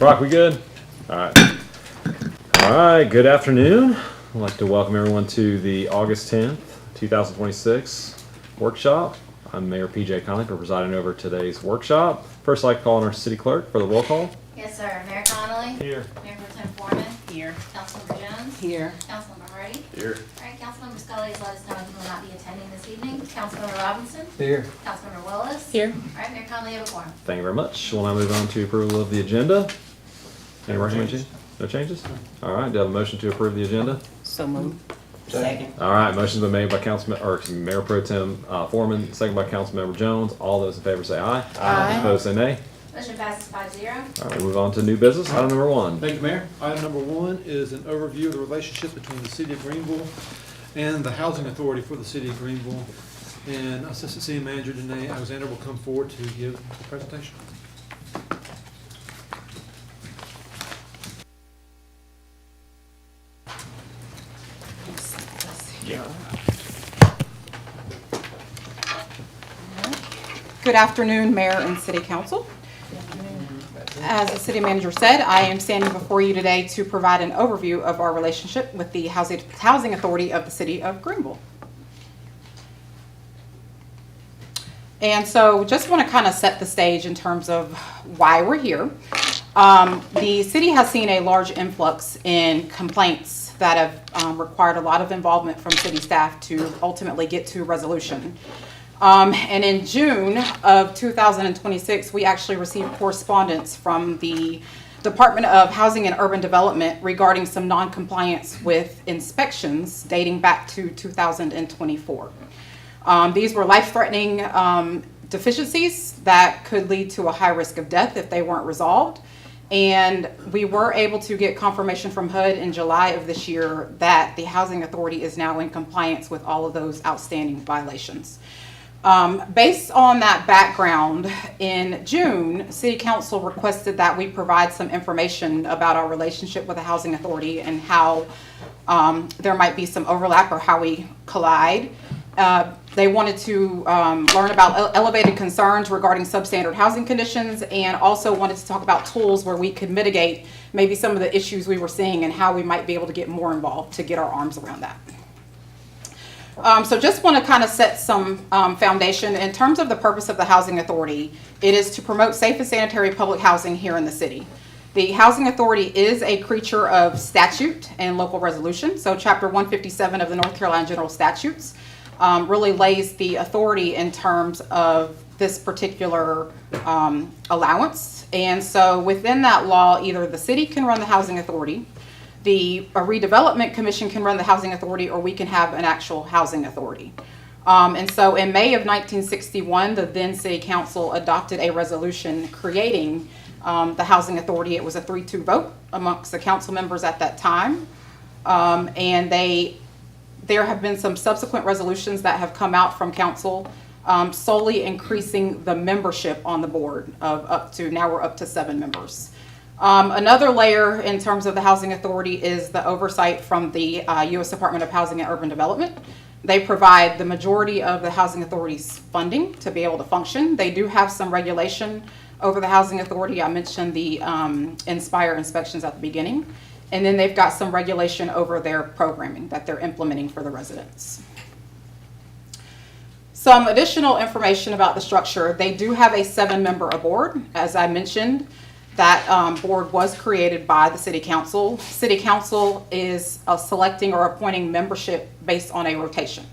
Brock, we good? All right. All right, good afternoon. I'd like to welcome everyone to the August 10th, 2026 workshop. I'm Mayor PJ Conley for presiding over today's workshop. First, I'd like to call on our city clerk for the roll call. Yes, sir. Mayor Connolly? Here. Mayor Pro Tem Foreman? Here. Councilmember Jones? Here. Councilmember Hardy? Here. All right, Councilmember Scully has let us know he will not be attending this evening. Councilmember Robinson? Here. Councilmember Willis? Here. All right, Mayor Connolly, you have a quorum. Thank you very much. We'll now move on to approval of the agenda. Any recommendations? No changes? All right, do you have a motion to approve the agenda? So moved. Second. All right, motion's been made by Mayor Pro Tem Foreman, second by Councilmember Jones. All those in favor say aye. Aye. Opposed say nay. Motion passes 5-0. All right, we'll move on to new business. Item number one. Thank you, Mayor. Item number one is an overview of the relationship between the City of Greenville and the Housing Authority for the City of Greenville. And Assistant City Manager Danae Alexander will come forward to give the presentation. Good afternoon, Mayor and City Council. As the City Manager said, I am standing before you today to provide an overview of our relationship with the Housing Authority of the City of Greenville. And so just want to kind of set the stage in terms of why we're here. The city has seen a large influx in complaints that have required a lot of involvement from city staff to ultimately get to resolution. And in June of 2026, we actually received correspondence from the Department of Housing and Urban Development regarding some non-compliance with inspections dating back to 2024. These were life-threatening deficiencies that could lead to a high risk of death if they weren't resolved. And we were able to get confirmation from HUD in July of this year that the Housing Authority is now in compliance with all of those outstanding violations. Based on that background, in June, City Council requested that we provide some information about our relationship with the Housing Authority and how there might be some overlap or how we collide. They wanted to learn about elevated concerns regarding substandard housing conditions, and also wanted to talk about tools where we could mitigate maybe some of the issues we were seeing and how we might be able to get more involved to get our arms around that. So just want to kind of set some foundation. In terms of the purpose of the Housing Authority, it is to promote safe and sanitary public housing here in the city. The Housing Authority is a creature of statute and local resolution. So Chapter 157 of the North Carolina General Statutes really lays the authority in terms of this particular allowance. And so within that law, either the city can run the Housing Authority, a redevelopment commission can run the Housing Authority, or we can have an actual housing authority. And so in May of 1961, the then City Council adopted a resolution creating the Housing Authority. It was a 3-2 vote amongst the council members at that time. And there have been some subsequent resolutions that have come out from council solely increasing the membership on the board of now we're up to 7 members. Another layer in terms of the Housing Authority is the oversight from the U.S. Department of Housing and Urban Development. They provide the majority of the Housing Authority's funding to be able to function. They do have some regulation over the Housing Authority. I mentioned the Inspire inspections at the beginning. And then they've got some regulation over their programming that they're implementing for the residents. Some additional information about the structure. They do have a 7-member board. As I mentioned, that board was created by the City Council. City Council is selecting or appointing membership based on a rotation.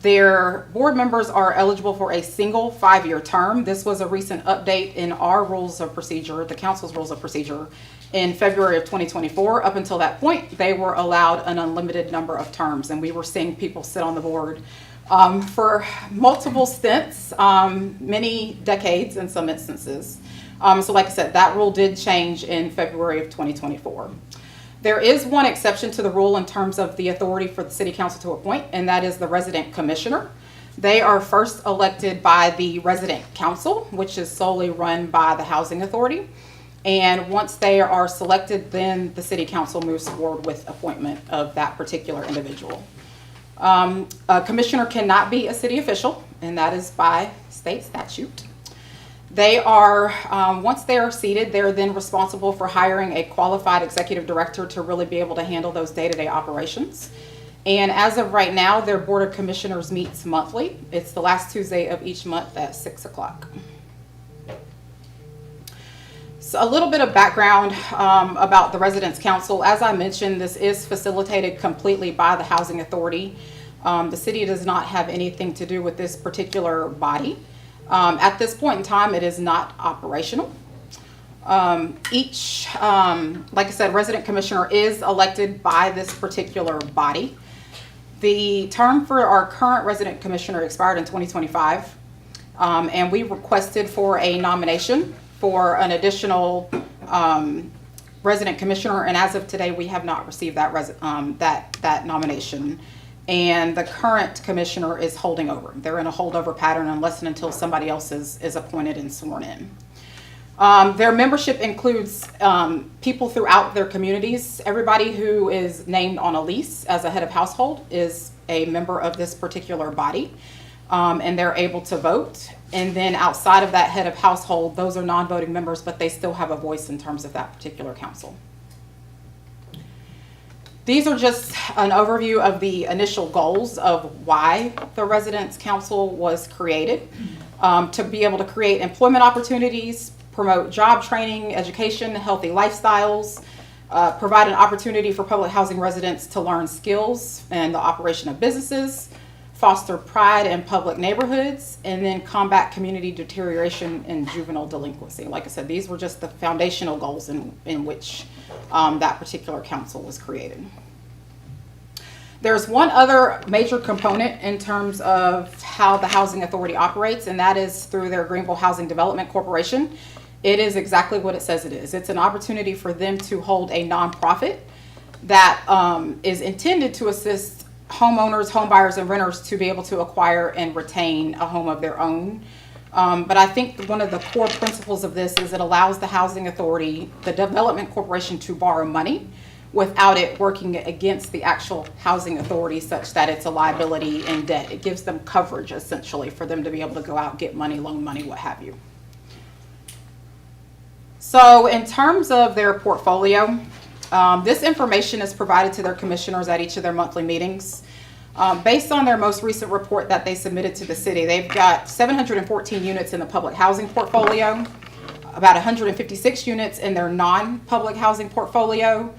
Their board members are eligible for a single 5-year term. This was a recent update in our rules of procedure, the council's rules of procedure, in February of 2024. Up until that point, they were allowed an unlimited number of terms, and we were seeing people sit on the board for multiple stints, many decades in some instances. So like I said, that rule did change in February of 2024. There is one exception to the rule in terms of the authority for the City Council to appoint, and that is the resident commissioner. They are first elected by the resident council, which is solely run by the Housing Authority. And once they are selected, then the City Council moves forward with appointment of that particular individual. A commissioner cannot be a city official, and that is by state statute. They are, once they are seated, they're then responsible for hiring a qualified executive director to really be able to handle those day-to-day operations. And as of right now, their Board of Commissioners meets monthly. It's the last Tuesday of each month at 6 o'clock. So a little bit of background about the Residents Council. As I mentioned, this is facilitated completely by the Housing Authority. The city does not have anything to do with this particular body. At this point in time, it is not operational. Each, like I said, resident commissioner is elected by this particular body. The term for our current resident commissioner expired in 2025, and we requested for a nomination for an additional resident commissioner, and as of today, we have not received that nomination. And the current commissioner is holding over. They're in a holdover pattern unless and until somebody else is appointed and sworn in. Their membership includes people throughout their communities. Everybody who is named on a lease as a head of household is a member of this particular body, and they're able to vote. And then outside of that head of household, those are non-voting members, but they still have a voice in terms of that particular council. These are just an overview of the initial goals of why the Residents Council was created, to be able to create employment opportunities, promote job training, education, healthy lifestyles, provide an opportunity for public housing residents to learn skills and the operation of businesses, foster pride in public neighborhoods, and then combat community deterioration and juvenile delinquency. Like I said, these were just the foundational goals in which that particular council was created. There's one other major component in terms of how the Housing Authority operates, and that is through their Greenville Housing Development Corporation. It is exactly what it says it is. It's an opportunity for them to hold a nonprofit that is intended to assist homeowners, home buyers, and renters to be able to acquire and retain a home of their own. But I think one of the core principles of this is it allows the Housing Authority, the Development Corporation, to borrow money without it working against the actual Housing Authority such that it's a liability and debt. It gives them coverage, essentially, for them to be able to go out, get money, loan money, what have you. So in terms of their portfolio, this information is provided to their commissioners at each of their monthly meetings. Based on their most recent report that they submitted to the city, they've got 714 units in the public housing portfolio, about 156 units in their non-public housing portfolio,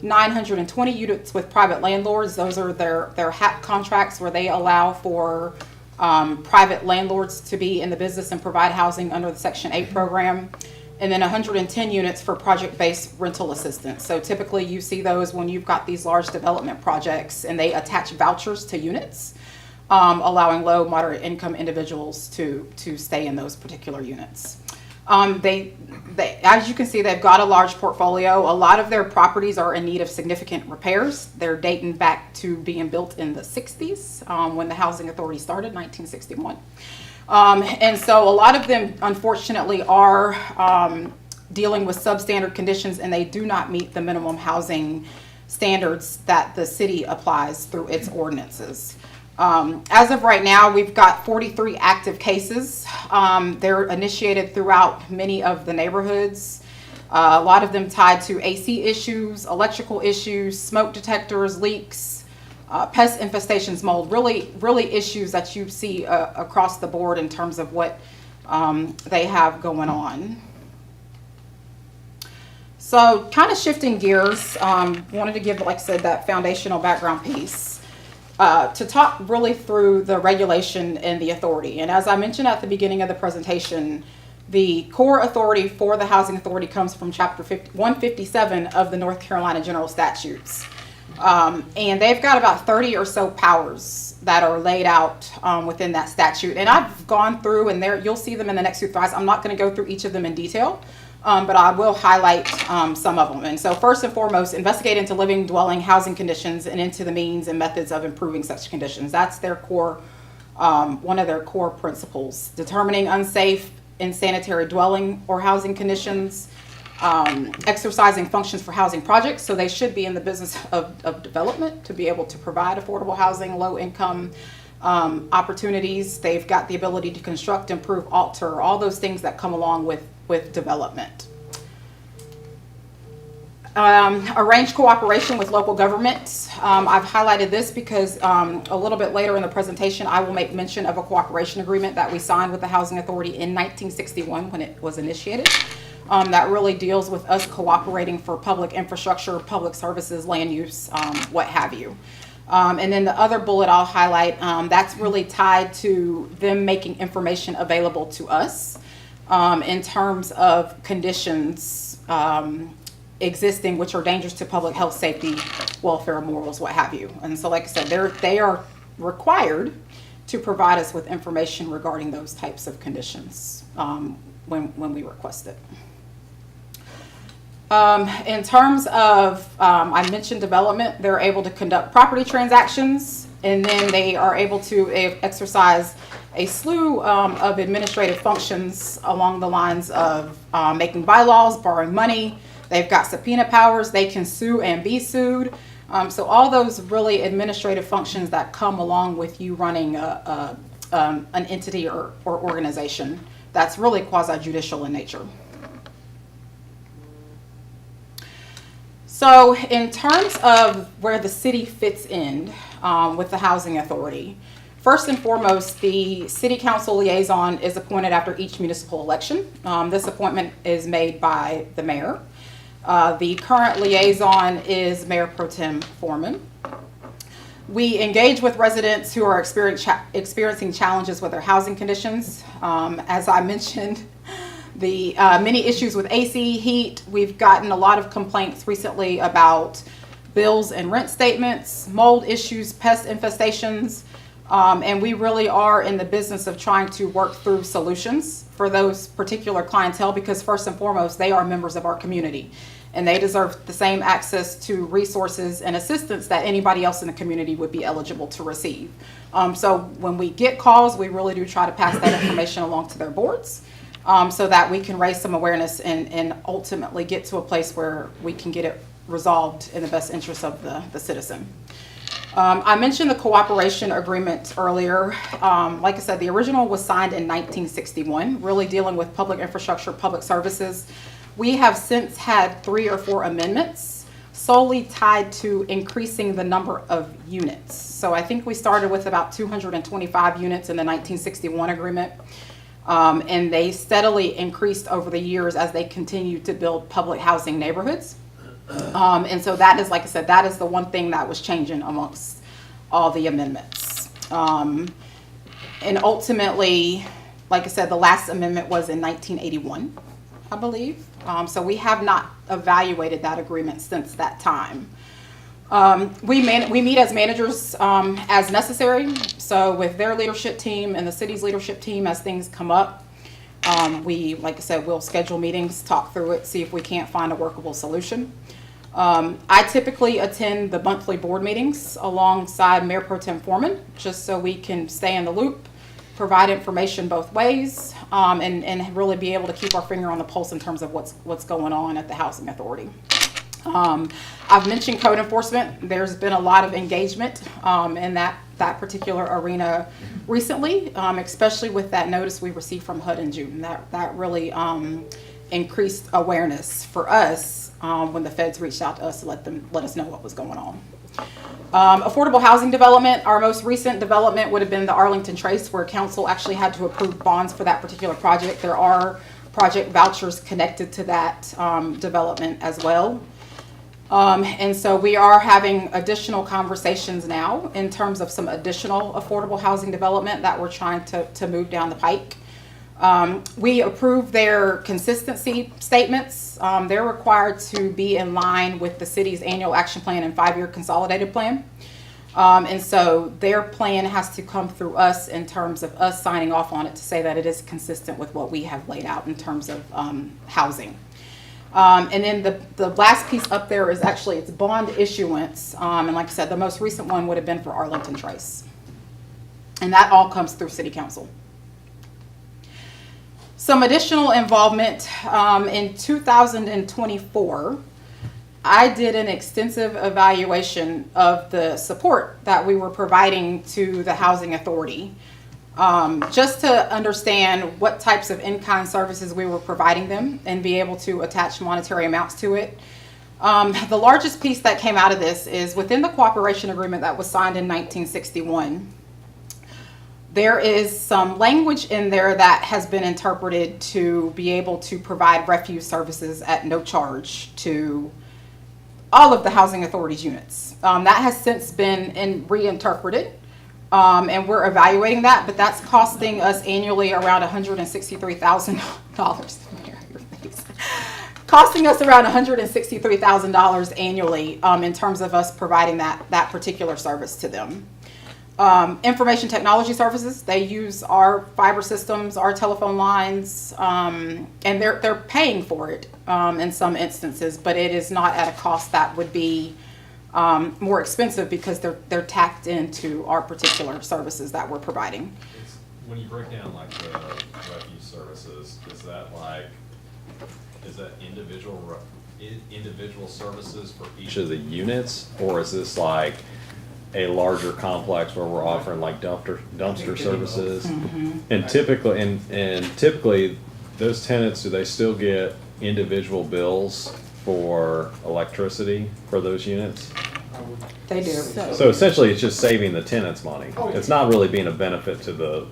920 units with private landlords. Those are their HAP contracts where they allow for private landlords to be in the business and provide housing under the Section 8 program. And then 110 units for project-based rental assistance. So typically you see those when you've got these large development projects and they attach vouchers to units, allowing low, moderate income individuals to stay in those particular units. As you can see, they've got a large portfolio. A lot of their properties are in need of significant repairs. They're dating back to being built in the 60s when the Housing Authority started, 1961. And so a lot of them, unfortunately, are dealing with substandard conditions, and they do not meet the minimum housing standards that the city applies through its ordinances. As of right now, we've got 43 active cases. They're initiated throughout many of the neighborhoods. A lot of them tied to AC issues, electrical issues, smoke detectors, leaks, pest infestations, mold, really issues that you see across the board in terms of what they have going on. So kind of shifting gears, wanted to give, like I said, that foundational background piece to talk really through the regulation and the authority. And as I mentioned at the beginning of the presentation, the core authority for the Housing Authority comes from Chapter 157 of the North Carolina General Statutes. And they've got about 30 or so powers that are laid out within that statute. And I've gone through, and there you'll see them in the next few slides. I'm not going to go through each of them in detail, but I will highlight some of them. And so first and foremost, investigate into living, dwelling, housing conditions, and into the means and methods of improving such conditions. That's their core, one of their core principles. Determining unsafe, insanitary dwelling or housing conditions, exercising functions for housing projects. So they should be in the business of development to be able to provide affordable housing, low income opportunities. They've got the ability to construct, improve, alter, all those things that come along with development. Arrange cooperation with local governments. I've highlighted this because a little bit later in the presentation, I will make mention of a cooperation agreement that we signed with the Housing Authority in 1961 when it was initiated. That really deals with us cooperating for public infrastructure, public services, land use, what have you. And then the other bullet I'll highlight, that's really tied to them making information available to us in terms of conditions existing which are dangerous to public health, safety, welfare, morals, what have you. And so like I said, they are required to provide us with information regarding those types of conditions when we request it. In terms of, I mentioned development, they're able to conduct property transactions, and then they are able to exercise a slew of administrative functions along the lines of making bylaws, borrowing money. They've got subpoena powers. They can sue and be sued. So all those really administrative functions that come along with you running an entity or organization that's really quasi-judicial in nature. So in terms of where the city fits in with the Housing Authority, first and foremost, the City Council liaison is appointed after each municipal election. This appointment is made by the mayor. The current liaison is Mayor Pro Tem Foreman. We engage with residents who are experiencing challenges with their housing conditions. As I mentioned, the many issues with AC, heat. We've gotten a lot of complaints recently about bills and rent statements, mold issues, pest infestations, and we really are in the business of trying to work through solutions for those particular clientele, because first and foremost, they are members of our community and they deserve the same access to resources and assistance that anybody else in the community would be eligible to receive. So when we get calls, we really do try to pass that information along to their boards so that we can raise some awareness and ultimately get to a place where we can get it resolved in the best interest of the citizen. I mentioned the cooperation agreement earlier. Like I said, the original was signed in 1961, really dealing with public infrastructure, public services. We have since had 3 or 4 amendments solely tied to increasing the number of units. So I think we started with about 225 units in the 1961 agreement, and they steadily increased over the years as they continued to build public housing neighborhoods. And so that is, like I said, that is the one thing that was changing amongst all the amendments. And ultimately, like I said, the last amendment was in 1981, I believe. So we have not evaluated that agreement since that time. We meet as managers as necessary. So with their leadership team and the city's leadership team, as things come up, we, like I said, we'll schedule meetings, talk through it, see if we can't find a workable solution. I typically attend the monthly board meetings alongside Mayor Pro Tem Foreman, just so we can stay in the loop, provide information both ways, and really be able to keep our finger on the pulse in terms of what's going on at the Housing Authority. I've mentioned code enforcement. There's been a lot of engagement in that particular arena recently, especially with that notice we received from HUD in June. That really increased awareness for us when the feds reached out to us to let us know what was going on. Affordable housing development, our most recent development would have been the Arlington Trace, where council actually had to approve bonds for that particular project. There are project vouchers connected to that development as well. And so we are having additional conversations now in terms of some additional affordable housing development that we're trying to move down the pike. We approve their consistency statements. They're required to be in line with the city's annual action plan and 5-year consolidated plan. And so their plan has to come through us in terms of us signing off on it to say that it is consistent with what we have laid out in terms of housing. And then the last piece up there is actually its bond issuance. And like I said, the most recent one would have been for Arlington Trace. And that all comes through City Council. Some additional involvement in 2024. I did an extensive evaluation of the support that we were providing to the housing authority, just to understand what types of in-kind services we were providing them and be able to attach monetary amounts to it. The largest piece that came out of this is within the cooperation agreement that was signed in 1961. There is some language in there that has been interpreted to be able to provide refuse services at no charge to all of the housing authority's units. That has since been reinterpreted, and we're evaluating that, but that's costing us annually around $163,000. Costing us around $163,000 annually in terms of us providing that particular service to them. Information technology services, they use our fiber systems, our telephone lines, and they're paying for it in some instances, but it is not at a cost that would be more expensive because they're tacked into our particular services that we're providing. When you break down like the refuse services, is that individual services for each of the units, or is this like a larger complex where we're offering like dumpster services? And typically those tenants, do they still get individual bills for electricity for those units? They do. So essentially it's just saving the tenants money. It's not really being a benefit to the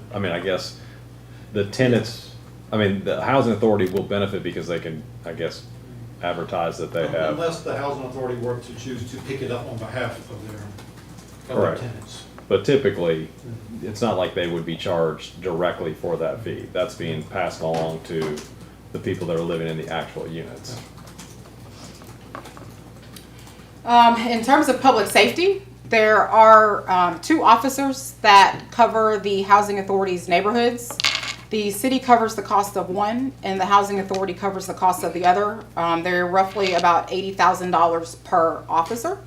housing authority will benefit because they can, I guess, advertise that they have. Unless the housing authority were to choose to pick it up on behalf of their Correct. tenants. But typically, it's not like they would be charged directly for that fee. That's being passed along to the people that are living in the actual units. In terms of public safety, there are 2 officers that cover the housing authority's neighborhoods. The city covers the cost of one, and the housing authority covers the cost of the other. They're roughly about $80,000 per officer.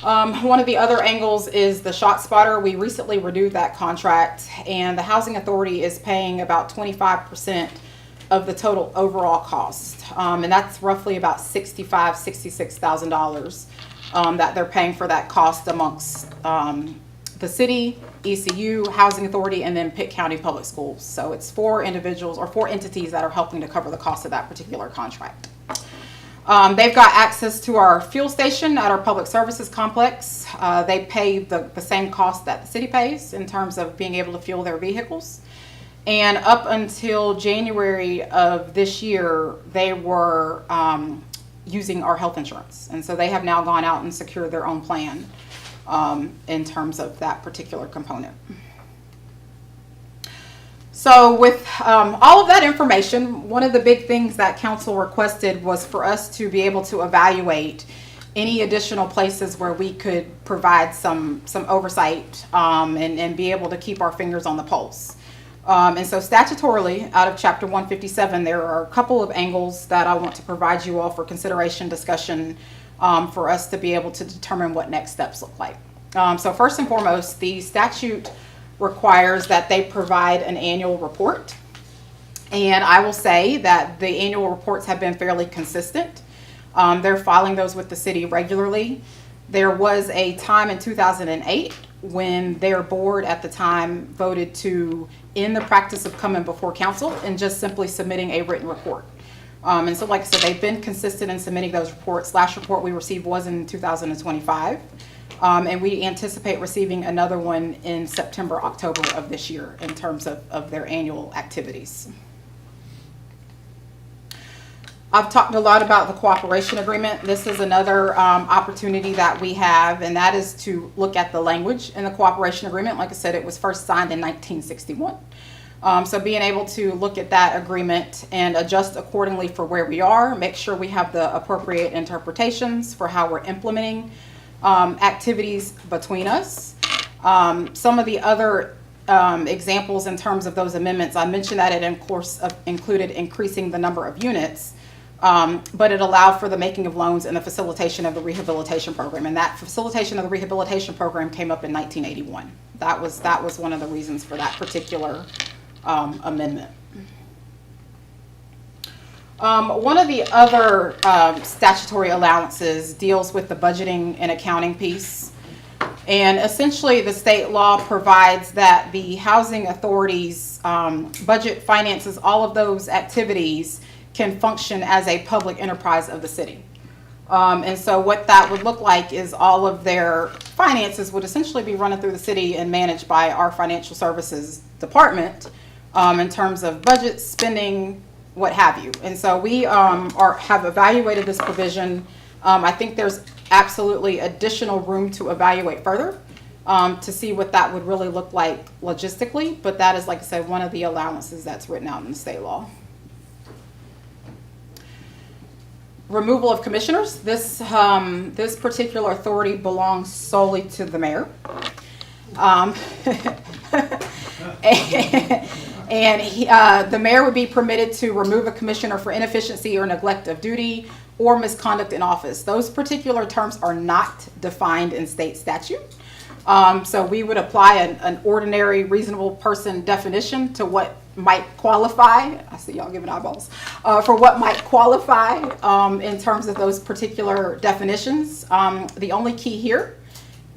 One of the other angles is the shot spotter. We recently renewed that contract, and the housing authority is paying about 25% of the total overall cost. And that's roughly about $65,000, $66,000 that they're paying for that cost amongst the city, ECU, housing authority, and then Pitt County Public Schools. So it's 4 individuals or 4 entities that are helping to cover the cost of that particular contract. They've got access to our fuel station at our public services complex. They pay the same cost that the city pays in terms of being able to fuel their vehicles. And up until January of this year, they were using our health insurance. And so they have now gone out and secured their own plan in terms of that particular component. So with all of that information, one of the big things that council requested was for us to be able to evaluate any additional places where we could provide some oversight and be able to keep our fingers on the pulse. And so statutorily, out of Chapter 157, there are a couple of angles that I want to provide you all for consideration, discussion, for us to be able to determine what next steps look like. So first and foremost, the statute requires that they provide an annual report. And I will say that the annual reports have been fairly consistent. They're filing those with the city regularly. There was a time in 2008 when their board at the time voted to end the practice of coming before council and just simply submitting a written report. And so like I said, they've been consistent in submitting those reports. Last report we received was in 2025. And we anticipate receiving another one in September, October of this year in terms of their annual activities. I've talked a lot about the cooperation agreement. This is another opportunity that we have, and that is to look at the language in the cooperation agreement. Like I said, it was first signed in 1961. So being able to look at that agreement and adjust accordingly for where we are, make sure we have the appropriate interpretations for how we're implementing activities between us. Some of the other examples in terms of those amendments, I mentioned that it included increasing the number of units, but it allowed for the making of loans and the facilitation of the rehabilitation program. And that facilitation of the rehabilitation program came up in 1981. That was one of the reasons for that particular amendment. One of the other statutory allowances deals with the budgeting and accounting piece. And essentially, the state law provides that the housing authority's budget finances all of those activities can function as a public enterprise of the city. And so what that would look like is all of their finances would essentially be running through the city and managed by our financial services department in terms of budget, spending, what have you. And so we have evaluated this provision. I think there's absolutely additional room to evaluate further to see what that would really look like logistically. But that is, like I said, one of the allowances that's written out in the state law. Removal of commissioners. This particular authority belongs solely to the mayor. The mayor would be permitted to remove a commissioner for inefficiency or neglect of duty or misconduct in office. Those particular terms are not defined in state statute. So we would apply an ordinary reasonable person definition to what might qualify. I see y'all giving eyeballs for what might qualify in terms of those particular definitions. The only key here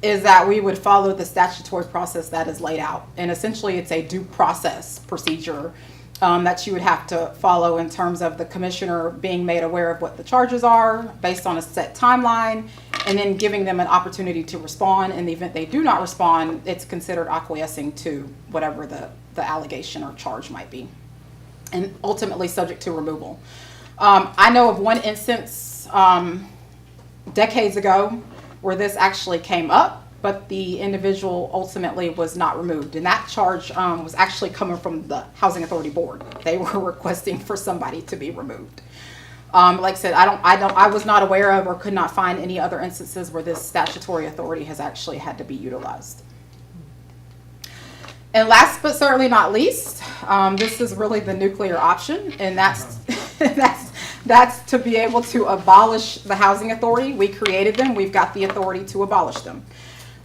is that we would follow the statutory process that is laid out. And essentially it's a due process procedure that you would have to follow in terms of the commissioner being made aware of what the charges are based on a set timeline, and then giving them an opportunity to respond. In the event they do not respond, it's considered acquiescing to whatever the allegation or charge might be, and ultimately subject to removal. I know of one instance decades ago where this actually came up, but the individual ultimately was not removed. And that charge was actually coming from the Housing Authority Board. They were requesting for somebody to be removed. Like I said, I was not aware of or could not find any other instances where this statutory authority has actually had to be utilized. And last but certainly not least, this is really the nuclear option, and that's that's to be able to abolish the housing authority. We created them. We've got the authority to abolish them.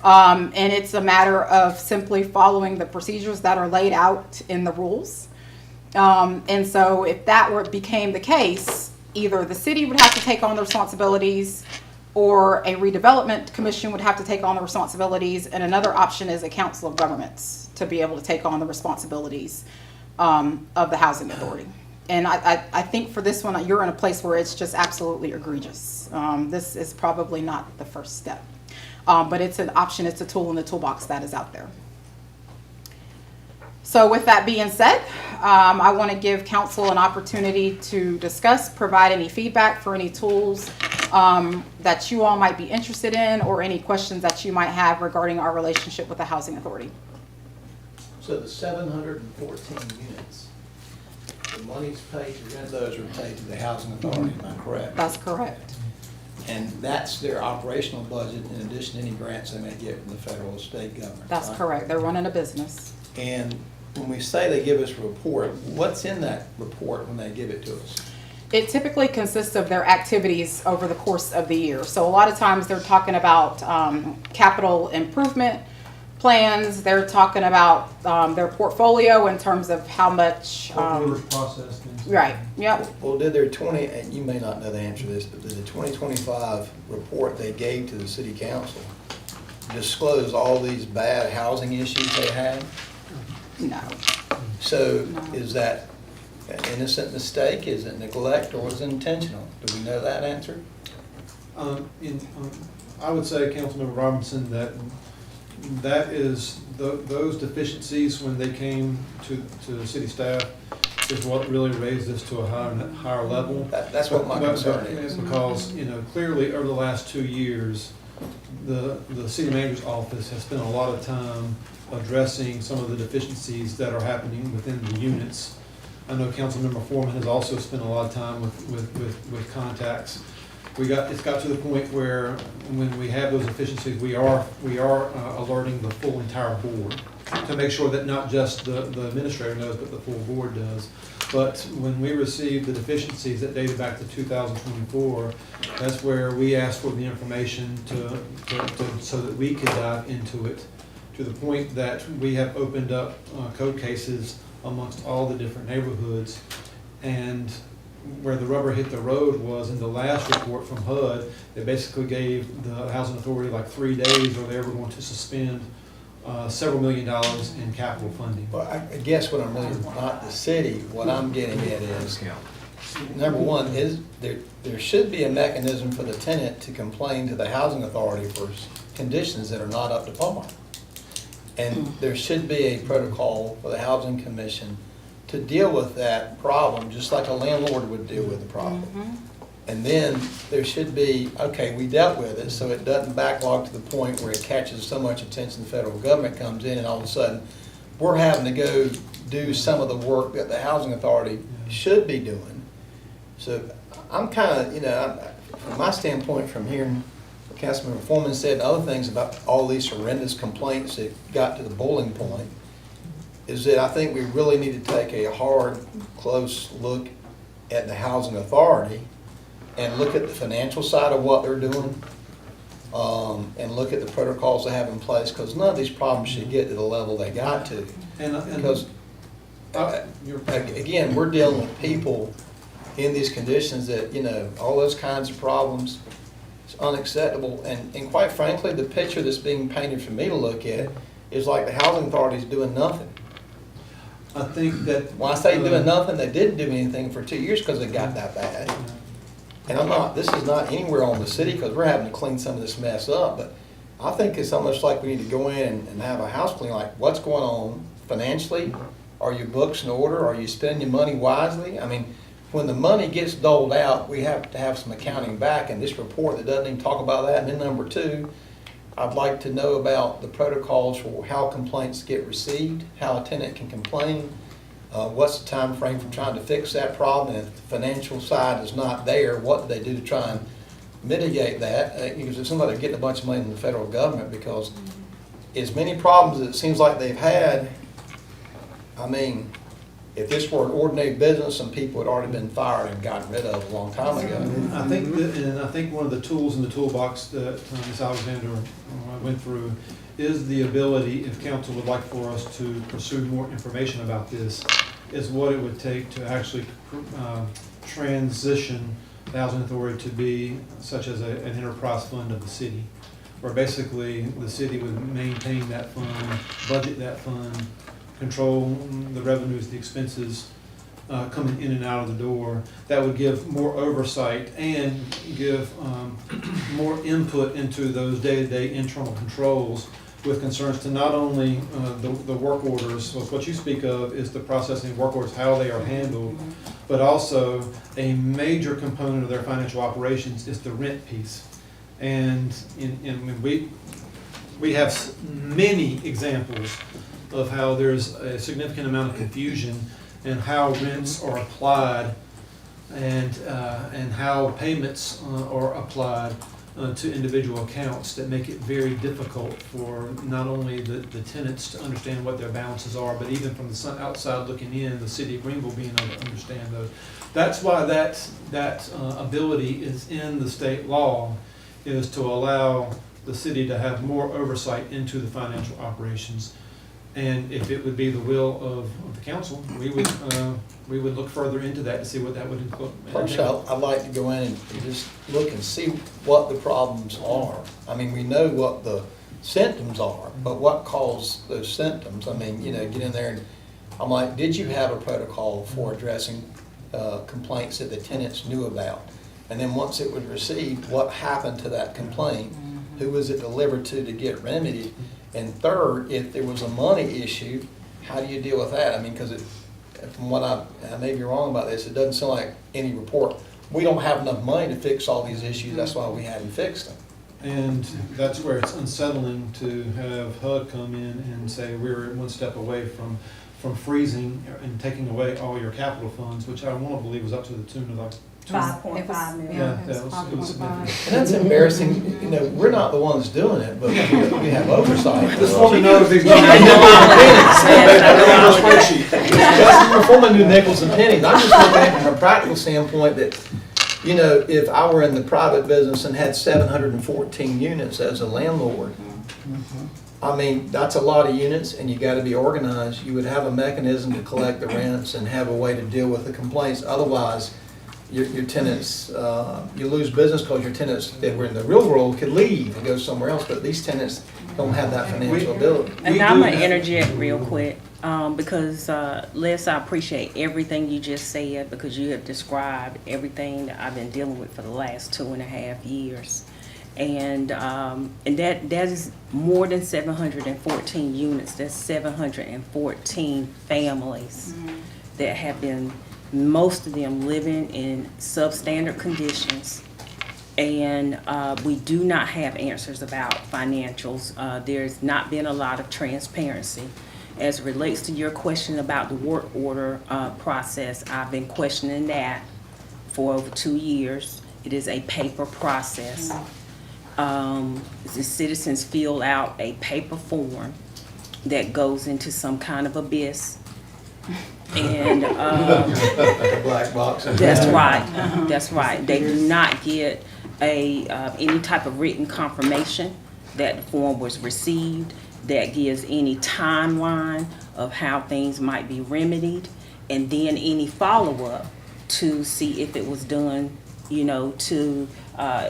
And it's a matter of simply following the procedures that are laid out in the rules. And so if that became the case, either the city would have to take on the responsibilities, or a redevelopment commission would have to take on the responsibilities, and another option is a council of governments to be able to take on the responsibilities of the housing authority. And I think for this one, you're in a place where it's just absolutely egregious. This is probably not the first step. But it's an option, it's a tool in the toolbox that is out there. So with that being said, I want to give council an opportunity to discuss, provide any feedback for any tools that you all might be interested in, or any questions that you might have regarding our relationship with the Housing Authority. So the 714 units, the monies paid to rent those are paid to the Housing Authority, am I correct? That's correct. And that's their operational budget in addition to any grants they may get from the federal or state government. That's right? correct. They're running a business. And when we say they give us a report, what's in that report when they give it to us? It typically consists of their activities over the course of the year. So a lot of times they're talking about capital improvement plans. They're talking about their portfolio in terms of how much. Process things. Right. Yep. Well, did their and you may not know the answer to this, but did the 2025 report they gave to the city council disclose all these bad housing issues they had? No. So No. is that an innocent mistake? Is it neglect, or is it intentional? Do we know that answer? I would say, Councilmember Robinson, that is those deficiencies when they came to the city staff is what really raised this to a higher level. That's what my concern is. Because, clearly over the last 2 years, the city manager's office has spent a lot of time addressing some of the deficiencies that are happening within the units. I know Councilmember Foreman has also spent a lot of time with contacts. It's got to the point where when we have those deficiencies, we are alerting the full entire board to make sure that not just the administrator knows, but the full board does. But when we received the deficiencies that dated back to 2024, that's where we asked for the information so that we could dive into it, to the point that we have opened up code cases amongst all the different neighborhoods. And where the rubber hit the road was in the last report from HUD. They basically gave the Housing Authority like 3 days, or they were going to suspend several $1 million in capital funding. Well, I guess what I'm really, not the city, what I'm getting at is, number one, is there should be a mechanism for the tenant to complain to the housing authority for conditions that are not up to par. And there should be a protocol for the housing commission to deal with that problem, just like a landlord would deal with the problem. And then there should be, okay, we dealt with it, so it doesn't backlog to the point where it catches so much attention, the federal government comes in and all of a sudden, we're having to go do some of the work that the housing authority should be doing. So I'm kind of, from my standpoint, from hearing what Councilmember Foreman said and other things about all these horrendous complaints that got to the boiling point, is that I think we really need to take a hard, close look at the housing authority and look at the financial side of what they're doing, and look at the protocols they have in place, because none of these problems should get to the level they got to. Because, again, we're dealing with people in these conditions that, all those kinds of problems, it's unacceptable. And quite frankly, the picture that's being painted for me to look at is like the housing authority's doing nothing. I think that When I say doing nothing, they didn't do anything for 2 years because it got that bad. And this is not anywhere on the city because we're having to clean some of this mess up, but I think it's almost like we need to go in and have a house clean, like what's going on financially? Are your books in order? Are you spending your money wisely? I mean, when the money gets doled out, we have to have some accounting back, and this report that doesn't even talk about that. And then number two, I'd like to know about the protocols for how complaints get received, how a tenant can complain, what's the time frame for trying to fix that problem, and if the financial side is not there, what do they do to try and mitigate that? Because it seems like they're getting a bunch of money from the federal government, because as many problems as it seems like they've had, I mean, if this were an ordinary business, some people had already been fired and gotten rid of a long time ago. I think one of the tools in the toolbox that Ms. Alexander went through is the ability, if council would like for us to pursue more information about this, is what it would take to actually transition the housing authority to be such as an enterprise fund of the city, where basically the city would maintain that fund, budget that fund, control the revenues, the expenses coming in and out of the door. That would give more oversight and give more input into those day-to-day internal controls with concerns to not only the work orders. So what you speak of is the processing of work orders, how they are handled, but also a major component of their financial operations is the rent piece. And we have many examples of how there's a significant amount of confusion in how rents are applied and how payments are applied to individual accounts that make it very difficult for not only the tenants to understand what their balances are, but even from the outside looking in, the city of Greenville being able to understand those. That's why that ability is in the state law, is to allow the city to have more oversight into the financial operations. And if it would be the will of the council, we would look further into that to see what that would include. First, I'd like to go in and just look and see what the problems are. I mean, we know what the symptoms are, but what caused those symptoms? I mean, get in there and I'm like, did you have a protocol for addressing complaints that the tenants knew about? And then once it was received, what happened to that complaint? Who was it delivered to get remedied? And third, if there was a money issue, how do you deal with that? I mean, because from what I may be wrong about this, it doesn't sound like any report. We don't have enough money to fix all these issues. That's why we haven't fixed them. And that's where it's unsettling to have HUD come in and say we're one step away from freezing and taking away all your capital funds, which I want to believe was up to the tune of like 5.5 million. Yeah, it was significant. And that's embarrassing. We're not the ones doing it, but we have oversight. Just want to know if these We're forming new nickels and pennies. I'm just looking at it from a practical standpoint that, if I were in the private business and had 714 units as a landlord, I mean, that's a lot of units, and you got to be organized. You would have a mechanism to collect the rents and have a way to deal with the complaints. Otherwise, your tenants, you lose business because your tenants that were in the real world could leave and go somewhere else, but these tenants don't have that financial ability. And I'm gonna interject real quick, because, Les, I appreciate everything you just said, because you have described everything that I've been dealing with for the last 2.5 years. And that is more than 714 units, that's 714 families that have been, most of them living in substandard conditions. And we do not have answers about financials. There's not been a lot of transparency. As it relates to your question about the work order process, I've been questioning that for over 2 years. It is a paper process. The citizens fill out a paper form that goes into some kind of abyss. And The black box. that's right. That's right. They do not get any type of written confirmation that the form was received that gives any timeline of how things might be remedied, and then any follow-up to see if it was done, to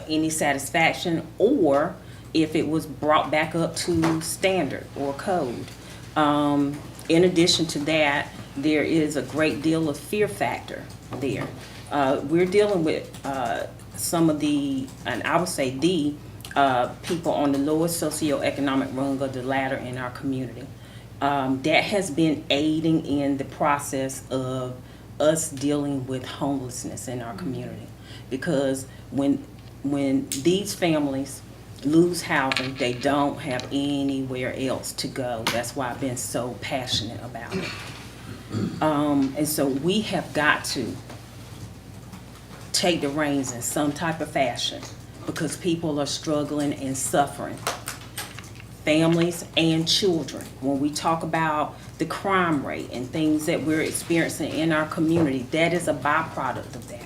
any satisfaction, or if it was brought back up to standard or code. In addition to that, there is a great deal of fear factor there. We're dealing with some of the, and I would say the people on the lowest socioeconomic rung of the ladder in our community. That has been aiding in the process of us dealing with homelessness in our community. Because when these families lose housing, they don't have anywhere else to go. That's why I've been so passionate about it. And so we have got to take the reins in some type of fashion, because people are struggling and suffering. Families and children. When we talk about the crime rate and things that we're experiencing in our community, that is a byproduct of that.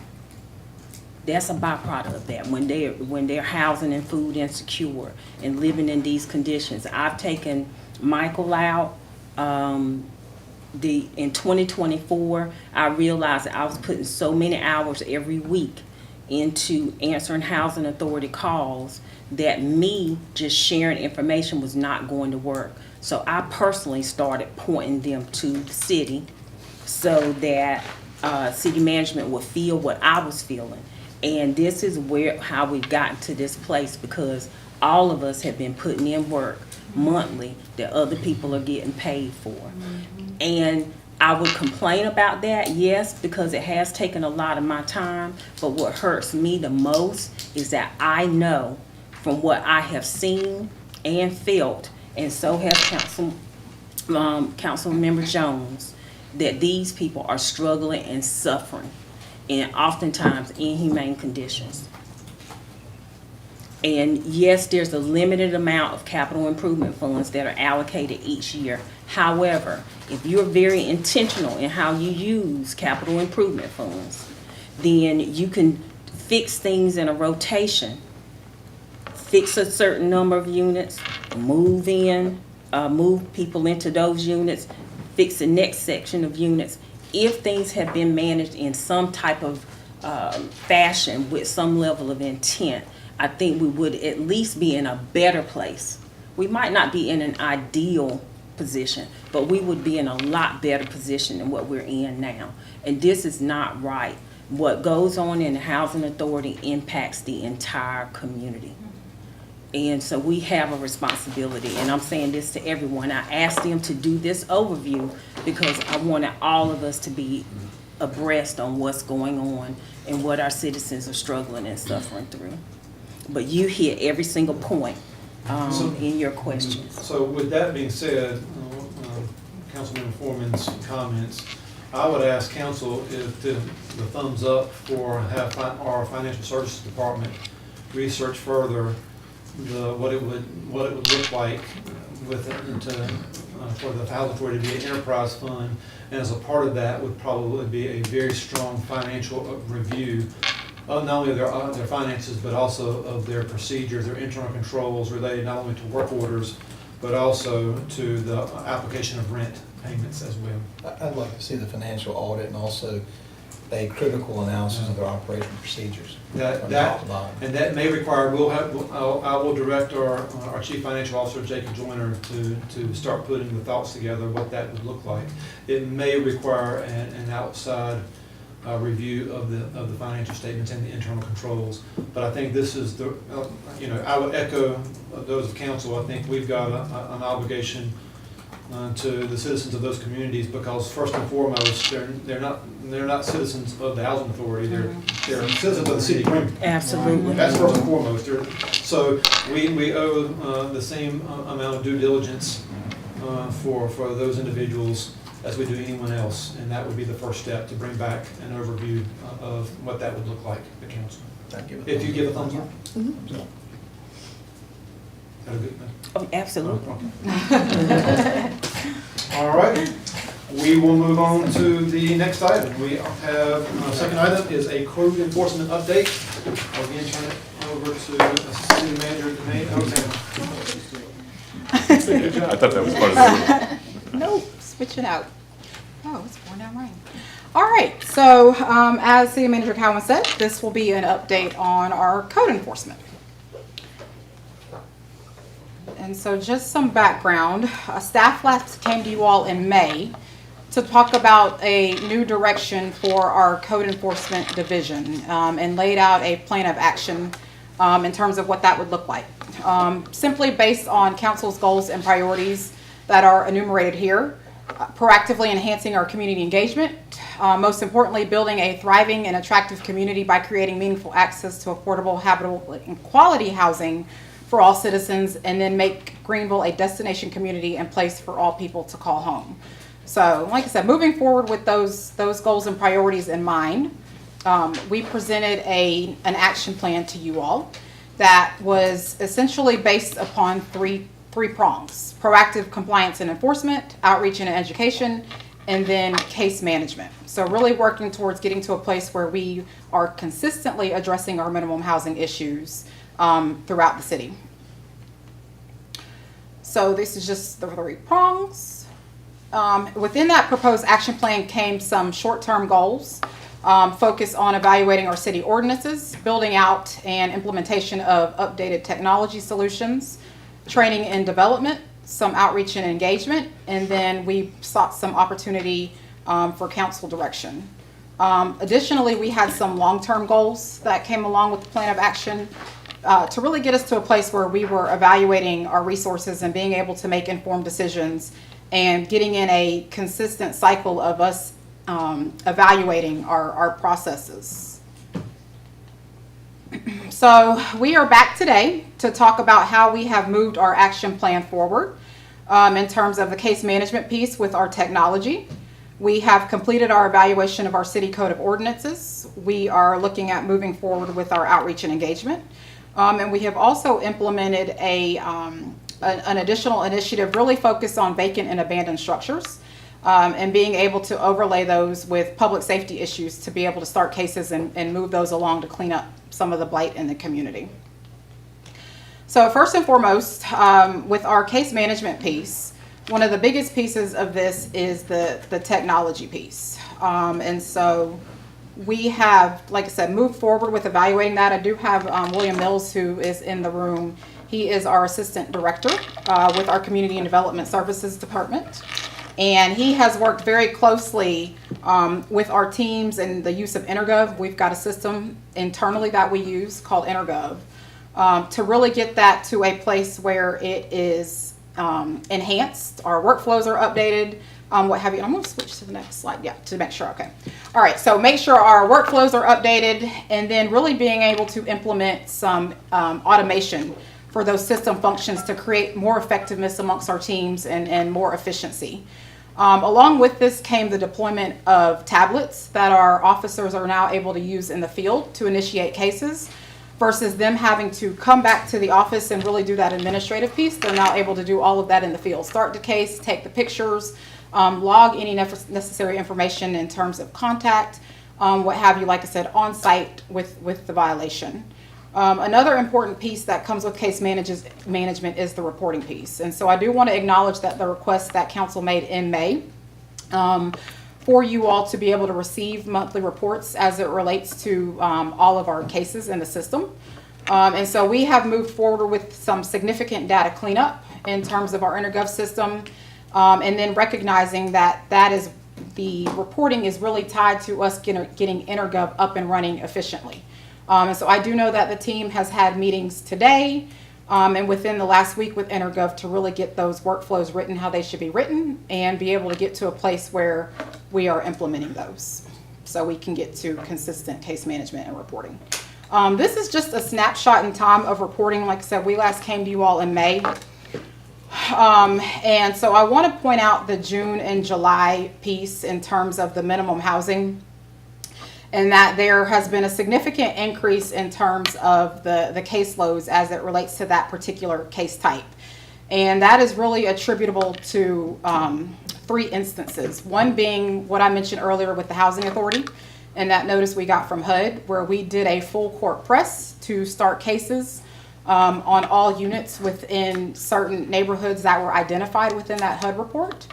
That's a byproduct of that. When they're housing and food insecure and living in these conditions. I've taken Michael out. In 2024, I realized that I was putting so many hours every week into answering housing authority calls that me just sharing information was not going to work. So I personally started pointing them to the city so that city management would feel what I was feeling. And this is how we've gotten to this place, because all of us have been putting in work monthly that other people are getting paid for. And I would complain about that, yes, because it has taken a lot of my time. But what hurts me the most is that I know from what I have seen and felt, and so has Councilmember Jones, that these people are struggling and suffering, and oftentimes inhumane conditions. And yes, there's a limited amount of capital improvement funds that are allocated each year. However, if you're very intentional in how you use capital improvement funds, then you can fix things in a rotation, fix a certain number of units, move people into those units, fix the next section of units. If things have been managed in some type of fashion with some level of intent, I think we would at least be in a better place. We might not be in an ideal position, but we would be in a lot better position than what we're in now. And this is not right. What goes on in the housing authority impacts the entire community. And so we have a responsibility, and I'm saying this to everyone. I asked them to do this overview because I wanted all of us to be abreast on what's going on and what our citizens are struggling and suffering through. But you hit every single point in your questions. So with that being said, Councilmember Foreman's comments, I would ask council if the thumbs up for have our financial services department research further what it would look like with for the housing authority to be an enterprise fund, and as a part of that would probably be a very strong financial review of not only their finances, but also of their procedures, their internal controls related not only to work orders, but also to the application of rent payments as well. I'd like to see the financial audit and also a critical analysis of their operation procedures. From top to bottom. And that may require, I will direct our Chief Financial Officer, Jacob Joyner, to start putting the thoughts together, what that would look like. It may require an outside review of the financial statements and the internal controls. But I think this is the, I would echo those of council. I think we've got an obligation to the citizens of those communities, because first and foremost, they're not citizens of the housing authority. They're citizens of the city of Greenville. Absolutely. That's first and foremost. So we owe the same amount of due diligence for those individuals as we do anyone else, and that would be the first step, to bring back an overview of what that would look like at council. If you give a thumbs up. Mhm. Is that a good thing? Oh, absolutely. All right, we will move on to the next item. We have, second item is a code enforcement update. I'll again turn it over to City Manager Danae. I thought that was part of the. Nope, switching out. Oh, it's pouring down rain. All right, so as City Manager Cowan said, this will be an update on our code enforcement. And so just some background. Staff last came to you all in May to talk about a new direction for our code enforcement division and laid out a plan of action in terms of what that would look like. Simply based on council's goals and priorities that are enumerated here. Proactively enhancing our community engagement, most importantly building a thriving and attractive community by creating meaningful access to affordable, habitable, and quality housing for all citizens, and then make Greenville a destination community and place for all people to call home. So like I said, moving forward with those goals and priorities in mind, we presented an action plan to you all that was essentially based upon three prongs: proactive compliance and enforcement, outreach and education, and then case management. So really working towards getting to a place where we are consistently addressing our minimum housing issues throughout the city. So this is just the three prongs. Within that proposed action plan came some short-term goals. Focus on evaluating our city ordinances, building out and implementation of updated technology solutions, training and development, some outreach and engagement, and then we sought some opportunity for council direction. Additionally, we had some long-term goals that came along with the plan of action to really get us to a place where we were evaluating our resources and being able to make informed decisions and getting in a consistent cycle of us evaluating our processes. So we are back today to talk about how we have moved our action plan forward in terms of the case management piece with our technology. We have completed our evaluation of our city code of ordinances. We are looking at moving forward with our outreach and engagement. And we have also implemented an additional initiative really focused on vacant and abandoned structures and being able to overlay those with public safety issues to be able to start cases and move those along to clean up some of the blight in the community. So first and foremost, with our case management piece, one of the biggest pieces of this is the technology piece. And so we have, like I said, moved forward with evaluating that. I do have William Mills, who is in the room. He is our assistant director with our Community and Development Services Department. And he has worked very closely with our teams and the use of Intergov. We've got a system internally that we use called Intergov to really get that to a place where it is enhanced. Our workflows are updated, what have you. I'm going to switch to the next slide, yeah, to make sure, okay. All right, so make sure our workflows are updated and then really being able to implement some automation for those system functions to create more effectiveness amongst our teams and more efficiency. Along with this came the deployment of tablets that our officers are now able to use in the field to initiate cases versus them having to come back to the office and really do that administrative piece. They're now able to do all of that in the field. Start the case, take the pictures, log any necessary information in terms of contact, what have you, like I said, on site with the violation. Another important piece that comes with case management is the reporting piece. And so I do want to acknowledge that the request that council made in May for you all to be able to receive monthly reports as it relates to all of our cases in the system. And so we have moved forward with some significant data cleanup in terms of our InterGov system, and then recognizing that the reporting is really tied to us getting InterGov up and running efficiently. And so I do know that the team has had meetings today and within the last week with InterGov to really get those workflows written how they should be written and be able to get to a place where we are implementing those so we can get to consistent case management and reporting. This is just a snapshot in time of reporting. Like I said, we last came to you all in May. And so I want to point out the June and July piece in terms of the minimum housing, and that there has been a significant increase in terms of the caseloads as it relates to that particular case type. And that is really attributable to 3 instances. One being what I mentioned earlier with the Housing Authority, and that notice we got from HUD, where we did a full court press to start cases on all units within certain neighborhoods that were identified within that HUD report.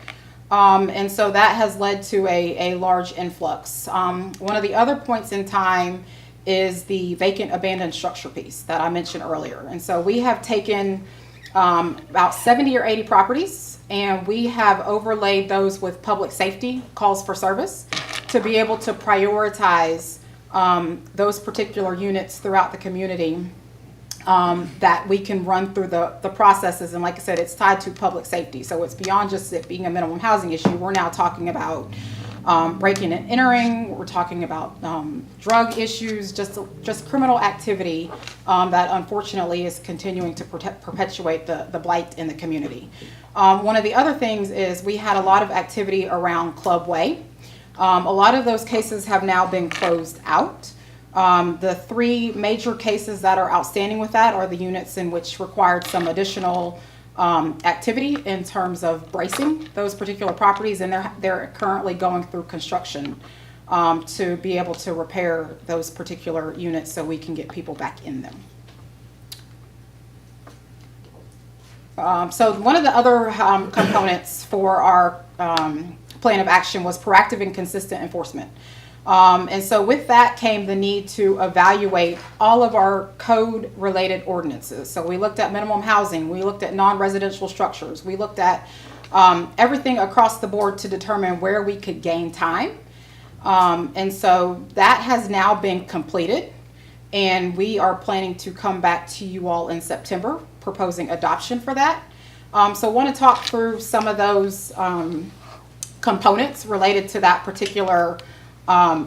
And so that has led to a large influx. One of the other points in time is the vacant abandoned structure piece that I mentioned earlier. And so we have taken about 70 or 80 properties, and we have overlaid those with public safety calls for service to be able to prioritize those particular units throughout the community that we can run through the processes. And like I said, it's tied to public safety. So it's beyond just it being a minimum housing issue. We're now talking about breaking and entering. We're talking about drug issues, just criminal activity that unfortunately is continuing to perpetuate the blight in the community. One of the other things is we had a lot of activity around Club Way. A lot of those cases have now been closed out. The 3 major cases that are outstanding with that are the units in which required some additional activity in terms of bracing those particular properties, and they're currently going through construction to be able to repair those particular units so we can get people back in them. So one of the other components for our plan of action was proactive and consistent enforcement. And so with that came the need to evaluate all of our code-related ordinances. So we looked at minimum housing, we looked at non-residential structures, we looked at everything across the board to determine where we could gain time. And so that has now been completed, and we are planning to come back to you all in September proposing adoption for that. So I want to talk through some of those components related to that particular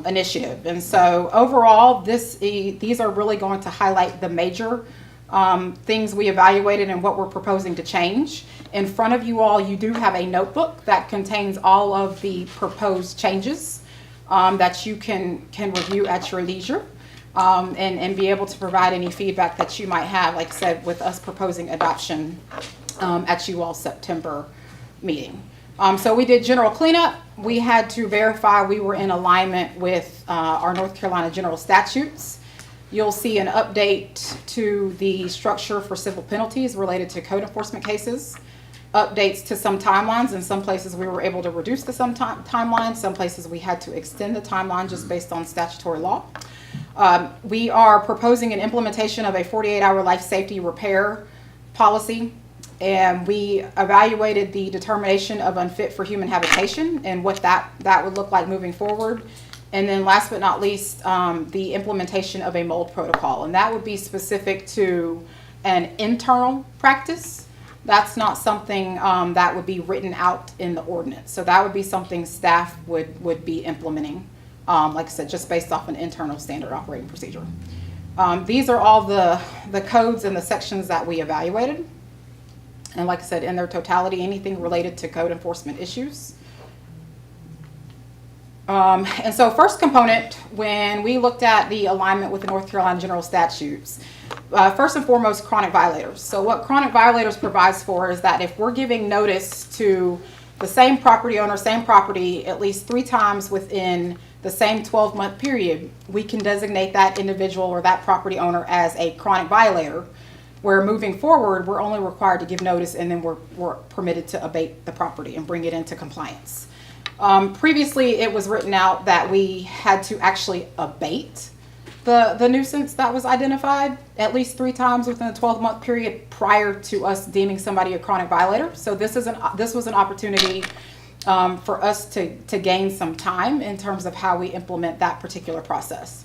initiative. And so overall, these are really going to highlight the major things we evaluated and what we're proposing to change. In front of you all, you do have a notebook that contains all of the proposed changes that you can review at your leisure and be able to provide any feedback that you might have, like I said, with us proposing adoption at you all's September meeting. So we did general cleanup. We had to verify we were in alignment with our North Carolina general statutes. You'll see an update to the structure for civil penalties related to code enforcement cases, updates to some timelines. In some places we were able to reduce the timeline. Some places we had to extend the timeline just based on statutory law. We are proposing an implementation of a 48-hour life safety repair policy. And we evaluated the determination of unfit for human habitation and what that would look like moving forward. And then last but not least, the implementation of a mold protocol. And that would be specific to an internal practice. That's not something that would be written out in the ordinance. So that would be something staff would be implementing, like I said, just based off an internal standard operating procedure. These are all the codes and the sections that we evaluated. And like I said, in their totality, anything related to code enforcement issues. And so first component, when we looked at the alignment with the North Carolina general statutes, first and foremost, chronic violators. So what chronic violators provides for is that if we're giving notice to the same property owner, same property, at least 3 times within the same 12-month period, we can designate that individual or that property owner as a chronic violator, where moving forward, we're only required to give notice and then we're permitted to abate the property and bring it into compliance. Previously, it was written out that we had to actually abate the nuisance that was identified at least 3 times within a 12-month period prior to us deeming somebody a chronic violator. So this was an opportunity for us to gain some time in terms of how we implement that particular process.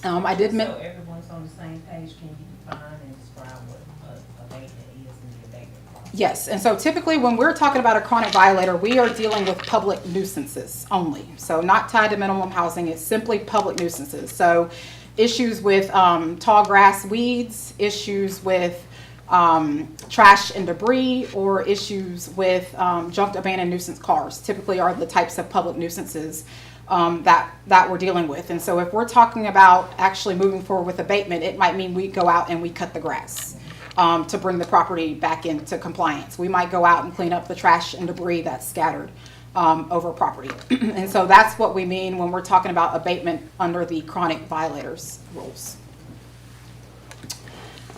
I did So mention. everyone's on the same page, can you define and describe what abatement is in the abatement process? Yes, and so typically when we're talking about a chronic violator, we are dealing with public nuisances only. So not tied to minimum housing, it's simply public nuisances. So issues with tall grass, weeds, issues with trash and debris, or issues with junked abandoned nuisance cars typically are the types of public nuisances that we're dealing with. And so if we're talking about actually moving forward with abatement, it might mean we go out and we cut the grass to bring the property back into compliance. We might go out and clean up the trash and debris that's scattered over property. And so that's what we mean when we're talking about abatement under the chronic violators rules.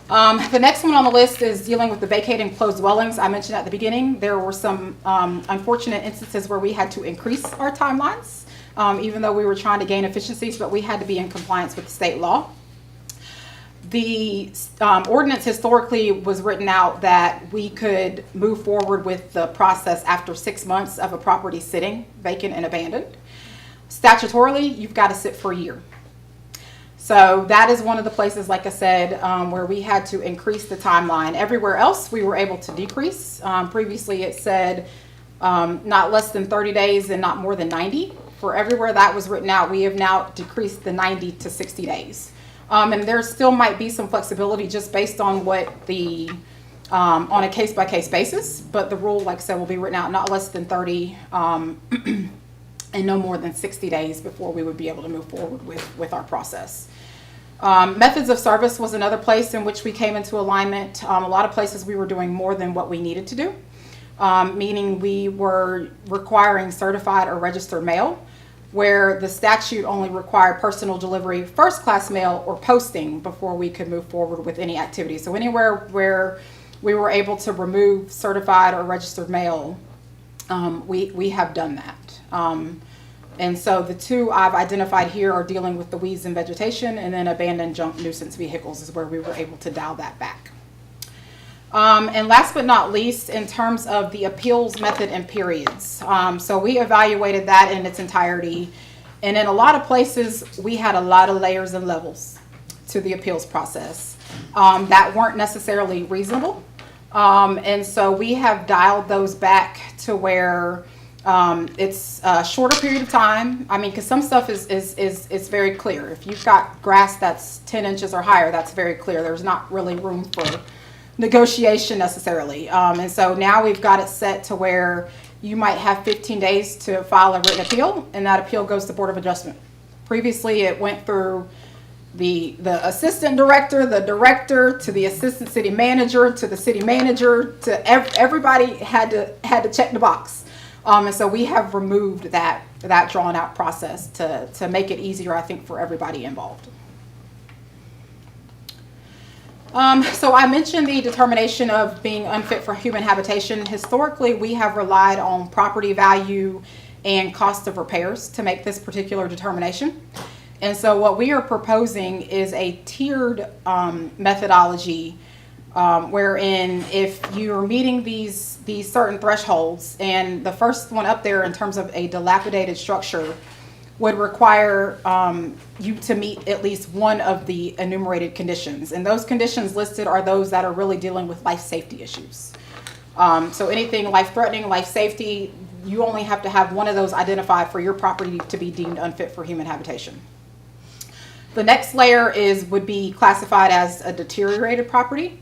The next one on the list is dealing with the vacated closed dwellings. I mentioned at the beginning, there were some unfortunate instances where we had to increase our timelines, even though we were trying to gain efficiencies, but we had to be in compliance with state law. The ordinance historically was written out that we could move forward with the process after 6 months of a property sitting vacant and abandoned. Statutorily, you've got to sit for a year. So that is one of the places, like I said, where we had to increase the timeline. Everywhere else, we were able to decrease. Previously, it said not less than 30 days and not more than 90. For everywhere that was written out, we have now decreased the 90 to 60 days. And there still might be some flexibility just based on what the, on a case-by-case basis, but the rule, like I said, will be written out not less than 30 and no more than 60 days before we would be able to move forward with our process. Methods of service was another place in which we came into alignment. A lot of places we were doing more than what we needed to do, meaning we were requiring certified or registered mail, where the statute only required personal delivery, first-class mail, or posting before we could move forward with any activity. So anywhere where we were able to remove certified or registered mail, we have done that. And so the two I've identified here are dealing with the weeds and vegetation, and then abandoned junk nuisance vehicles is where we were able to dial that back. And last but not least, in terms of the appeals method and periods. So we evaluated that in its entirety. And in a lot of places, we had a lot of layers and levels to the appeals process that weren't necessarily reasonable. And so we have dialed those back to where it's a shorter period of time. I mean, because some stuff is very clear. If you've got grass that's 10 inches or higher, that's very clear. There's not really room for negotiation necessarily. And so now we've got it set to where you might have 15 days to file a written appeal, and that appeal goes to Board of Adjustment. Previously, it went through the assistant director, the director, to the assistant city manager, to the city manager, to everybody had to check the box. And so we have removed that drawn out process to make it easier, I think, for everybody involved. So I mentioned the determination of being unfit for human habitation. Historically, we have relied on property value and cost of repairs to make this particular determination. And so what we are proposing is a tiered methodology wherein if you're meeting these certain thresholds, and the first one up there in terms of a dilapidated structure would require you to meet at least one of the enumerated conditions. And those conditions listed are those that are really dealing with life safety issues. So anything life-threatening, life safety, you only have to have one of those identified for your property to be deemed unfit for human habitation. The next layer would be classified as a deteriorated property,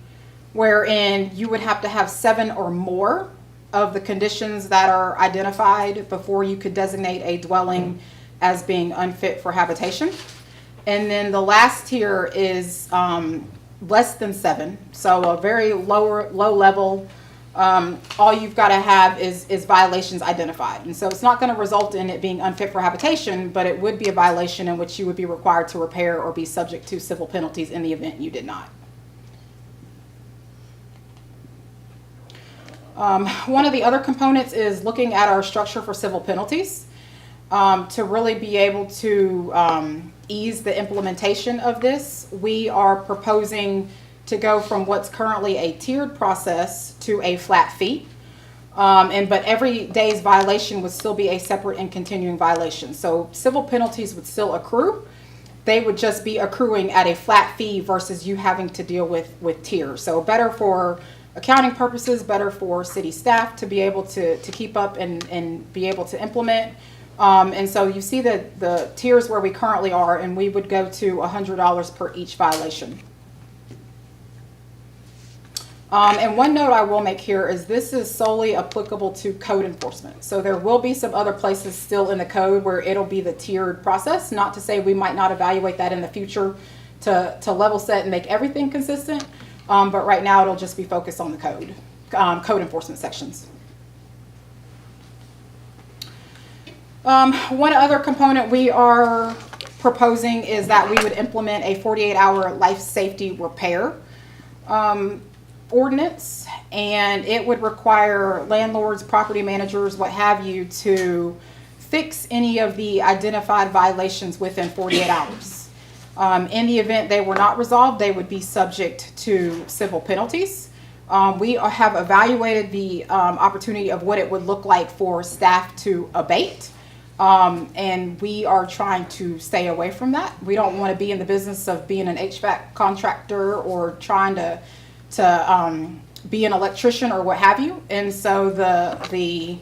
wherein you would have to have 7 or more of the conditions that are identified before you could designate a dwelling as being unfit for habitation. And then the last tier is less than 7, so a very low level. All you've got to have is violations identified. And so it's not going to result in it being unfit for habitation, but it would be a violation in which you would be required to repair or be subject to civil penalties in the event you did not. One of the other components is looking at our structure for civil penalties to really be able to ease the implementation of this. We are proposing to go from what's currently a tiered process to a flat fee. But every day's violation would still be a separate and continuing violation. So civil penalties would still accrue. They would just be accruing at a flat fee versus you having to deal with tiers. So better for accounting purposes, better for city staff to be able to keep up and be able to implement. And so you see the tiers where we currently are, and we would go to $100 per each violation. And one note I will make here is this is solely applicable to code enforcement. So there will be some other places still in the code where it'll be the tiered process. Not to say we might not evaluate that in the future to level set and make everything consistent. But right now it'll just be focused on the code enforcement sections. One other component we are proposing is that we would implement a 48-hour life safety repair ordinance, and it would require landlords, property managers, what have you, to fix any of the identified violations within 48 hours. In the event they were not resolved, they would be subject to civil penalties. We have evaluated the opportunity of what it would look like for staff to abate. And we are trying to stay away from that. We don't want to be in the business of being an HVAC contractor or trying to be an electrician or what have you. And so the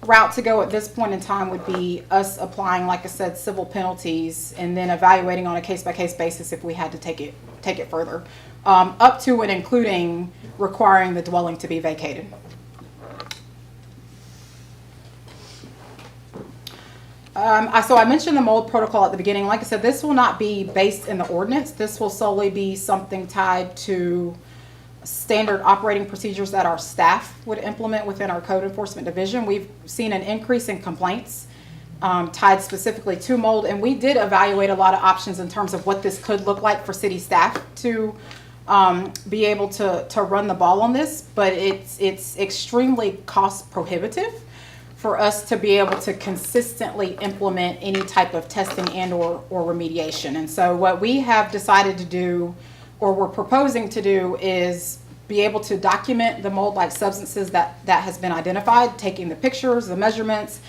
route to go at this point in time would be us applying, like I said, civil penalties and then evaluating on a case-by-case basis if we had to take it further, up to and including requiring the dwelling to be vacated. So I mentioned the mold protocol at the beginning. Like I said, this will not be based in the ordinance. This will solely be something tied to standard operating procedures that our staff would implement within our code enforcement division. We've seen an increase in complaints tied specifically to mold, and we did evaluate a lot of options in terms of what this could look like for city staff to be able to run the ball on this, but it's extremely cost prohibitive for us to be able to consistently implement any type of testing and or remediation. And so what we have decided to do, or we're proposing to do, is be able to document the mold-like substances that has been identified, taking the pictures, the measurements,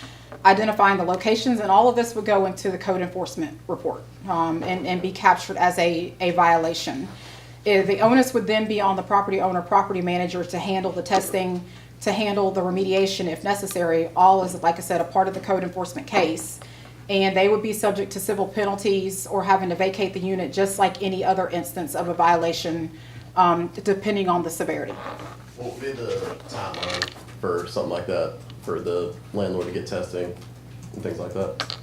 identifying the locations, and all of this would go into the code enforcement report and be captured as a violation. The onus would then be on the property owner, property manager to handle the testing, to handle the remediation if necessary. All is, like I said, a part of the code enforcement case. And they would be subject to civil penalties or having to vacate the unit just like any other instance of a violation, depending on the severity. What would be the timeline for something like that, for the landlord to get testing and things like that?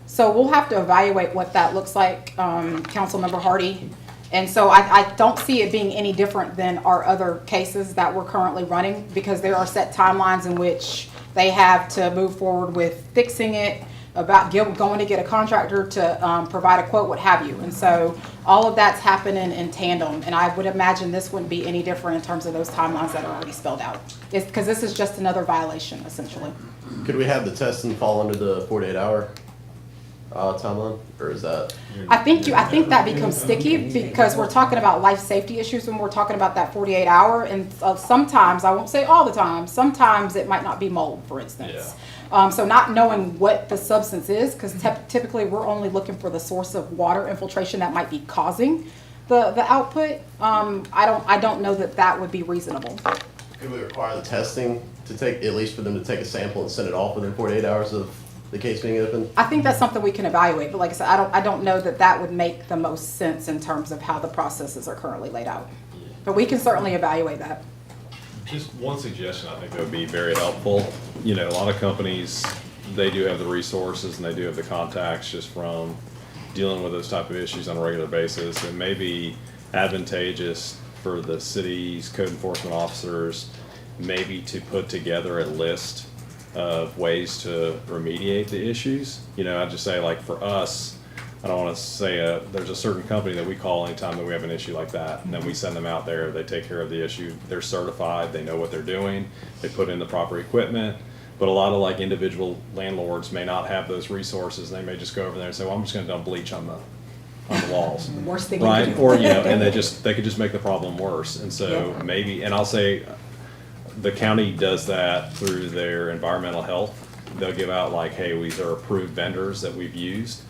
So we'll have to evaluate what that looks like, Councilmember Hardy. And so I don't see it being any different than our other cases that we're currently running, because there are set timelines in which they have to move forward with fixing it, about going to get a contractor to provide a quote, what have you. And so all of that's happening in tandem, and I would imagine this wouldn't be any different in terms of those timelines that are already spelled out. It's because this is just another violation, essentially. Could we have the testing fall under the 48-hour timeline, or is that? I think that becomes sticky because we're talking about life safety issues when we're talking about that 48-hour, and sometimes, I won't say all the time, sometimes it might not be mold, for instance. So not knowing what the substance is, because typically we're only looking for the source of water infiltration that might be causing the output. I don't know that would be reasonable. Could we require the testing to take, at least for them to take a sample and send it off within 48 hours of the case being open? I think that's something we can evaluate, but like I said, I don't know that would make the most sense in terms of how the processes are currently laid out. But we can certainly evaluate that. Just one suggestion I think that would be very helpful. You know, a lot of companies, they do have the resources and they do have the contacts just from dealing with those type of issues on a regular basis. It may be advantageous for the city's code enforcement officers maybe to put together a list of ways to remediate the issues. You know, I'd just say, like, for us, I don't want to say there's a certain company that we call anytime that we have an issue like that, and then we send them out there. They take care of the issue. They're certified. They know what they're doing. They put in the proper equipment. But a lot of like individual landlords may not have those resources. And they may just go over there and say, "Well, I'm just going to dump bleach on the walls." Worst thing Right, you can do. or and they could just make the problem worse. And so maybe, and I'll say, the county does that through their environmental health. They'll give out like, "Hey, these are approved vendors that we've used."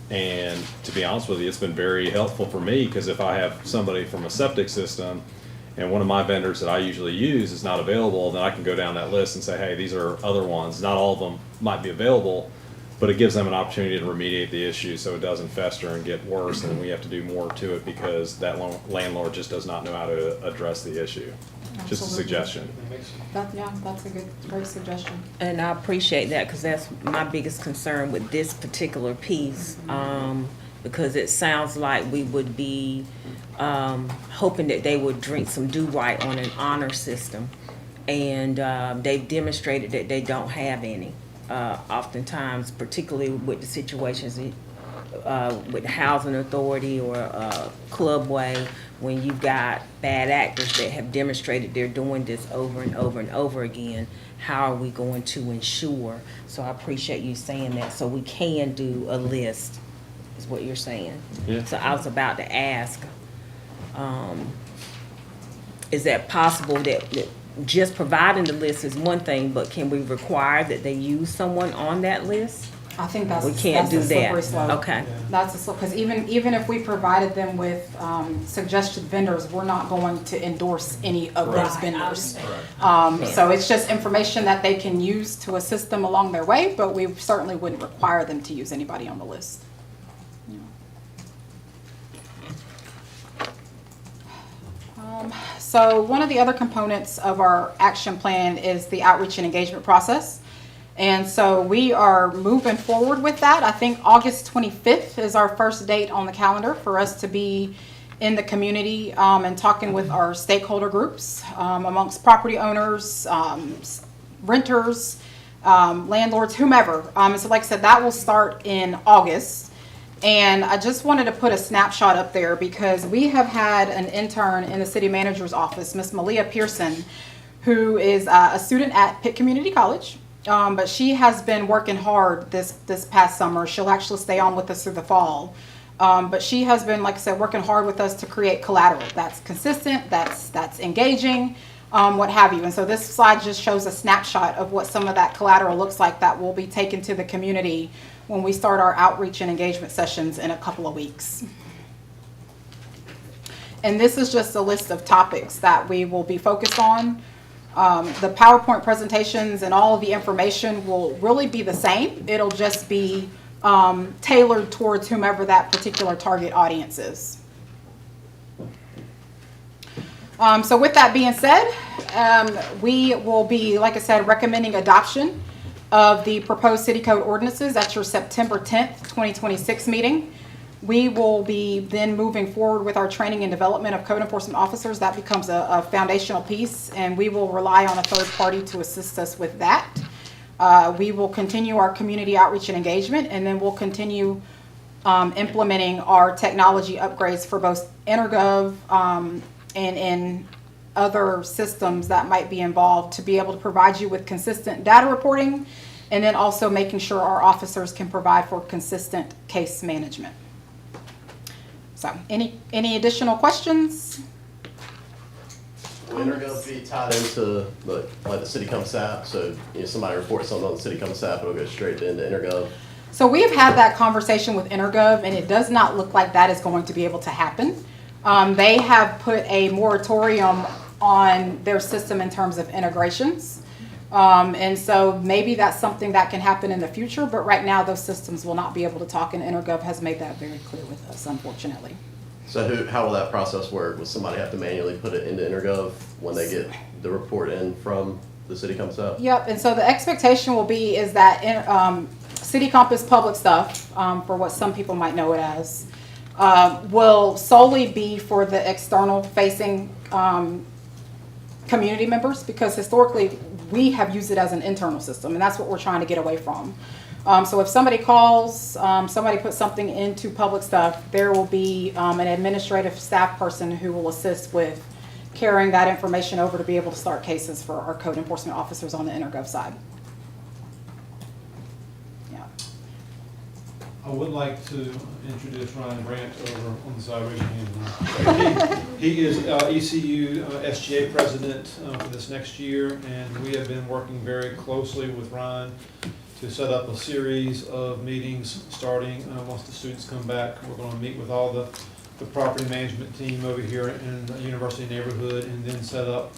And to be honest with you, it's been very helpful for me, because if I have somebody from a septic system and one of my vendors that I usually use is not available, then I can go down that list and say, "Hey, these are other ones." Not all of them might be available, but it gives them an opportunity to remediate the issue so it doesn't fester and get worse, and we have to do more to it because that landlord just does not know how to address the issue. Just a Absolutely. suggestion. That's a great suggestion. And I appreciate that, because that's my biggest concern with this particular piece, because it sounds like we would be hoping that they would drink some do-right on an honor system, and they've demonstrated that they don't have any. Oftentimes, particularly with the situations with the housing authority or Clubway, when you've got bad actors that have demonstrated they're doing this over and over and over again, how are we going to ensure? So I appreciate you saying that, so we can do a list, is what you're saying. Yeah. So I was about to ask, is that possible that just providing the list is one thing, but can we require that they use someone on that list? I think that's We can't that's do a slippery that. slope. Okay. That's a slope, because even if we provided them with suggested vendors, we're not going to endorse any of those vendors. So it's just information that they can use to assist them along their way, but we certainly wouldn't require them to use anybody on the list. So one of the other components of our action plan is the outreach and engagement process. And so we are moving forward with that. I think August 25th is our first date on the calendar for us to be in the community and talking with our stakeholder groups amongst property owners, renters, landlords, whomever. And so like I said, that will start in August. And I just wanted to put a snapshot up there because we have had an intern in the city manager's office, Miss Malia Pearson, who is a student at Pitt Community College. But she has been working hard this past summer. She'll actually stay on with us through the fall. But she has been, like I said, working hard with us to create collateral that's consistent, that's engaging, what have you. And so this slide just shows a snapshot of what some of that collateral looks like that will be taken to the community when we start our outreach and engagement sessions in a couple of weeks. And this is just a list of topics that we will be focused on. The PowerPoint presentations and all of the information will really be the same. It'll just be tailored towards whomever that particular target audience is. So with that being said, we will be, like I said, recommending adoption of the proposed city code ordinances at your September 10th, 2026 meeting. We will be then moving forward with our training and development of code enforcement officers. That becomes a foundational piece, and we will rely on a third party to assist us with that. We will continue our community outreach and engagement, and then we'll continue implementing our technology upgrades for both Intergov and other systems that might be involved to be able to provide you with consistent data reporting, and then also making sure our officers can provide for consistent case management. So, any additional questions? Will Intergov be tied into the city comes app? So somebody reports something on the city comes app, it'll go straight into Intergov. So we have had that conversation with Intergov, and it does not look like that is going to be able to happen. They have put a moratorium on their system in terms of integrations. And so maybe that's something that can happen in the future, but right now those systems will not be able to talk, and Intergov has made that very clear with us, unfortunately. So how will that process work? Will somebody have to manually put it into Intergov when they get the report in from the city comes up? Yep, and so the expectation will be is that City Comp is public stuff, for what some people might know it as, will solely be for the external facing community members, because historically we have used it as an internal system, and that's what we're trying to get away from. So if somebody calls, somebody puts something into public stuff, there will be an administrative staff person who will assist with carrying that information over to be able to start cases for our code enforcement officers on the intergov side. Yeah. I would like to introduce Ryan Brandt over on the side. Raise your hand. He is ECU SGA president for this next year, and we have been working very closely with Ryan to set up a series of meetings starting once the students come back. We're going to meet with all the property management team over here in the university neighborhood, and then set up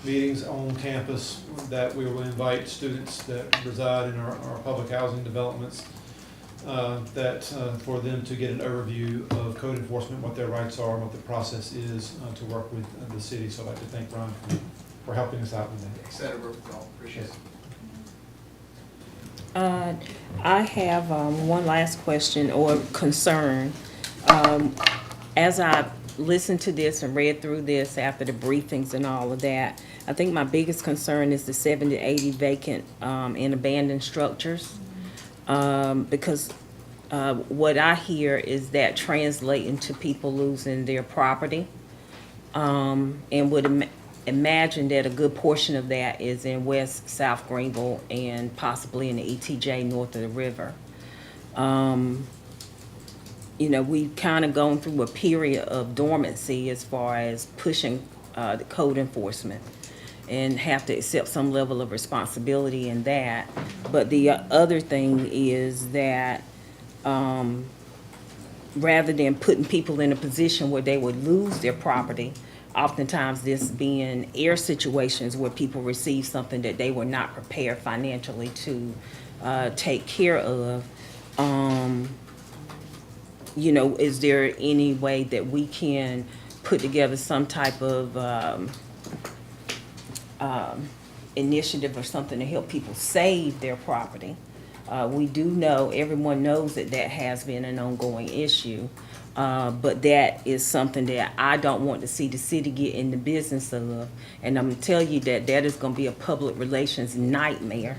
meetings on campus that we will invite students that reside in our public housing developments for them to get an overview of code enforcement, what their rights are, and what the process is to work with the city. So I'd like to thank Ryan for helping us out with that. Excited to work with y'all. Appreciate it. I have one last question or concern. As I listened to this and read through this after the briefings and all of that, I think my biggest concern is the 70 to 80 vacant and abandoned structures. Because what I hear is that translating to people losing their property, and would imagine that a good portion of that is in West South Greenville and possibly in the ETJ north of the river. You know, we've kind of gone through a period of dormancy as far as pushing the code enforcement, and have to accept some level of responsibility in that. But the other thing is that rather than putting people in a position where they would lose their property, oftentimes this being air situations where people receive something that they were not prepared financially to take care of. You know, is there any way that we can put together some type of initiative or something to help people save their property? We do know, everyone knows that that has been an ongoing issue, but that is something that I don't want to see the city get in the business of. And I'm gonna tell you that that is gonna be a public relations nightmare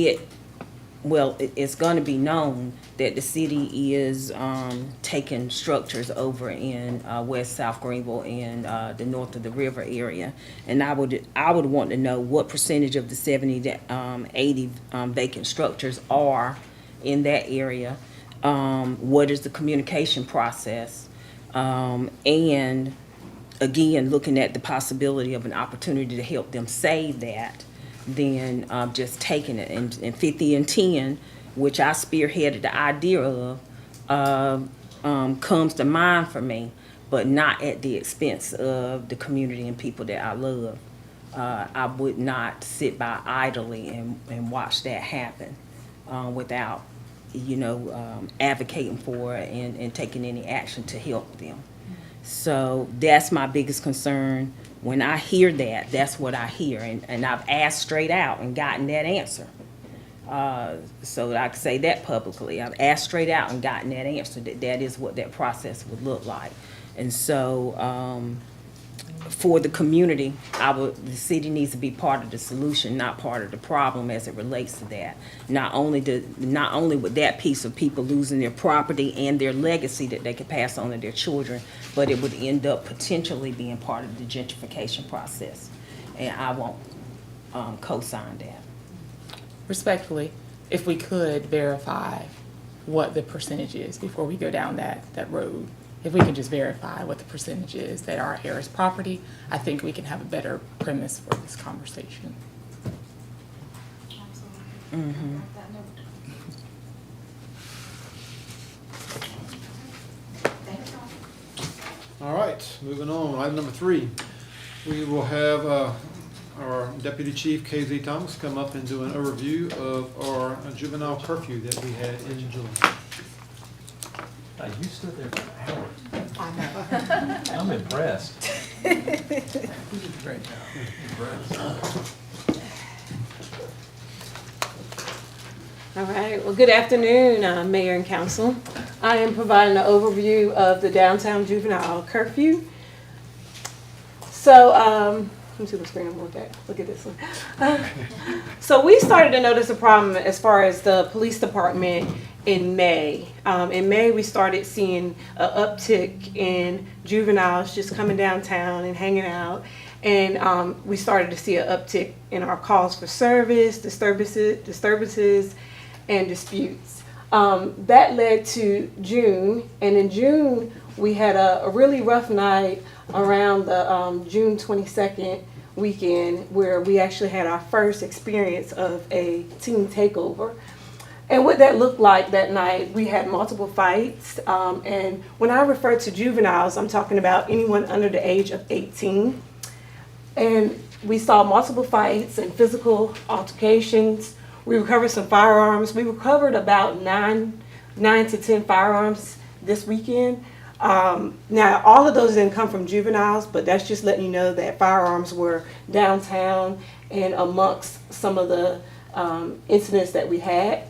if it's going to be known that the city is taking structures over in West South Greenville and the north of the river area. And I would want to know what percentage of the 70 to 80 vacant structures are in that area. What is the communication process? And again, looking at the possibility of an opportunity to help them save that, than just taking it. And 50 and 10, which I spearheaded the idea of, comes to mind for me, but not at the expense of the community and people that I love. I would not sit by idly and watch that happen without, advocating for it and taking any action to help them. So that's my biggest concern. When I hear that, that's what I hear. And I've asked straight out and gotten that answer. So I can say that publicly. I've asked straight out and gotten that answer, that is what that process would look like. And so for the community, the city needs to be part of the solution, not part of the problem as it relates to that. Not only with that piece of people losing their property and their legacy that they could pass on to their children, but it would end up potentially being part of the gentrification process. And I won't co-sign that. Respectfully, if we could verify what the percentage is before we go down that road. If we can just verify what the percentage is that are Harris property, I think we can have a better premise for this conversation. Absolutely. Thank you. All right, moving on. Item number 3. We will have our Deputy Chief, KZ Thomas, come up and do an overview of our juvenile curfew that we had in July. You stood there for an hour. I know. I'm impressed. You did a great job. All right, well, good afternoon, Mayor and Council. I am providing an overview of the downtown juvenile curfew. So Let me see what screen I'm looking at. Look at this one. So we started to notice a problem as far as the police department in May. In May, we started seeing an uptick in juveniles just coming downtown and hanging out. And we started to see an uptick in our calls for service, disturbances, and disputes. That led to June, and in June, we had a really rough night around the June 22nd weekend where we actually had our first experience of a teen takeover. And what that looked like that night, we had multiple fights. And when I refer to juveniles, I'm talking about anyone under the age of 18. And we saw multiple fights and physical altercations. We recovered some firearms. We recovered about nine to 10 firearms this weekend. Now, all of those didn't come from juveniles, but that's just letting you know that firearms were downtown and amongst some of the incidents that we had.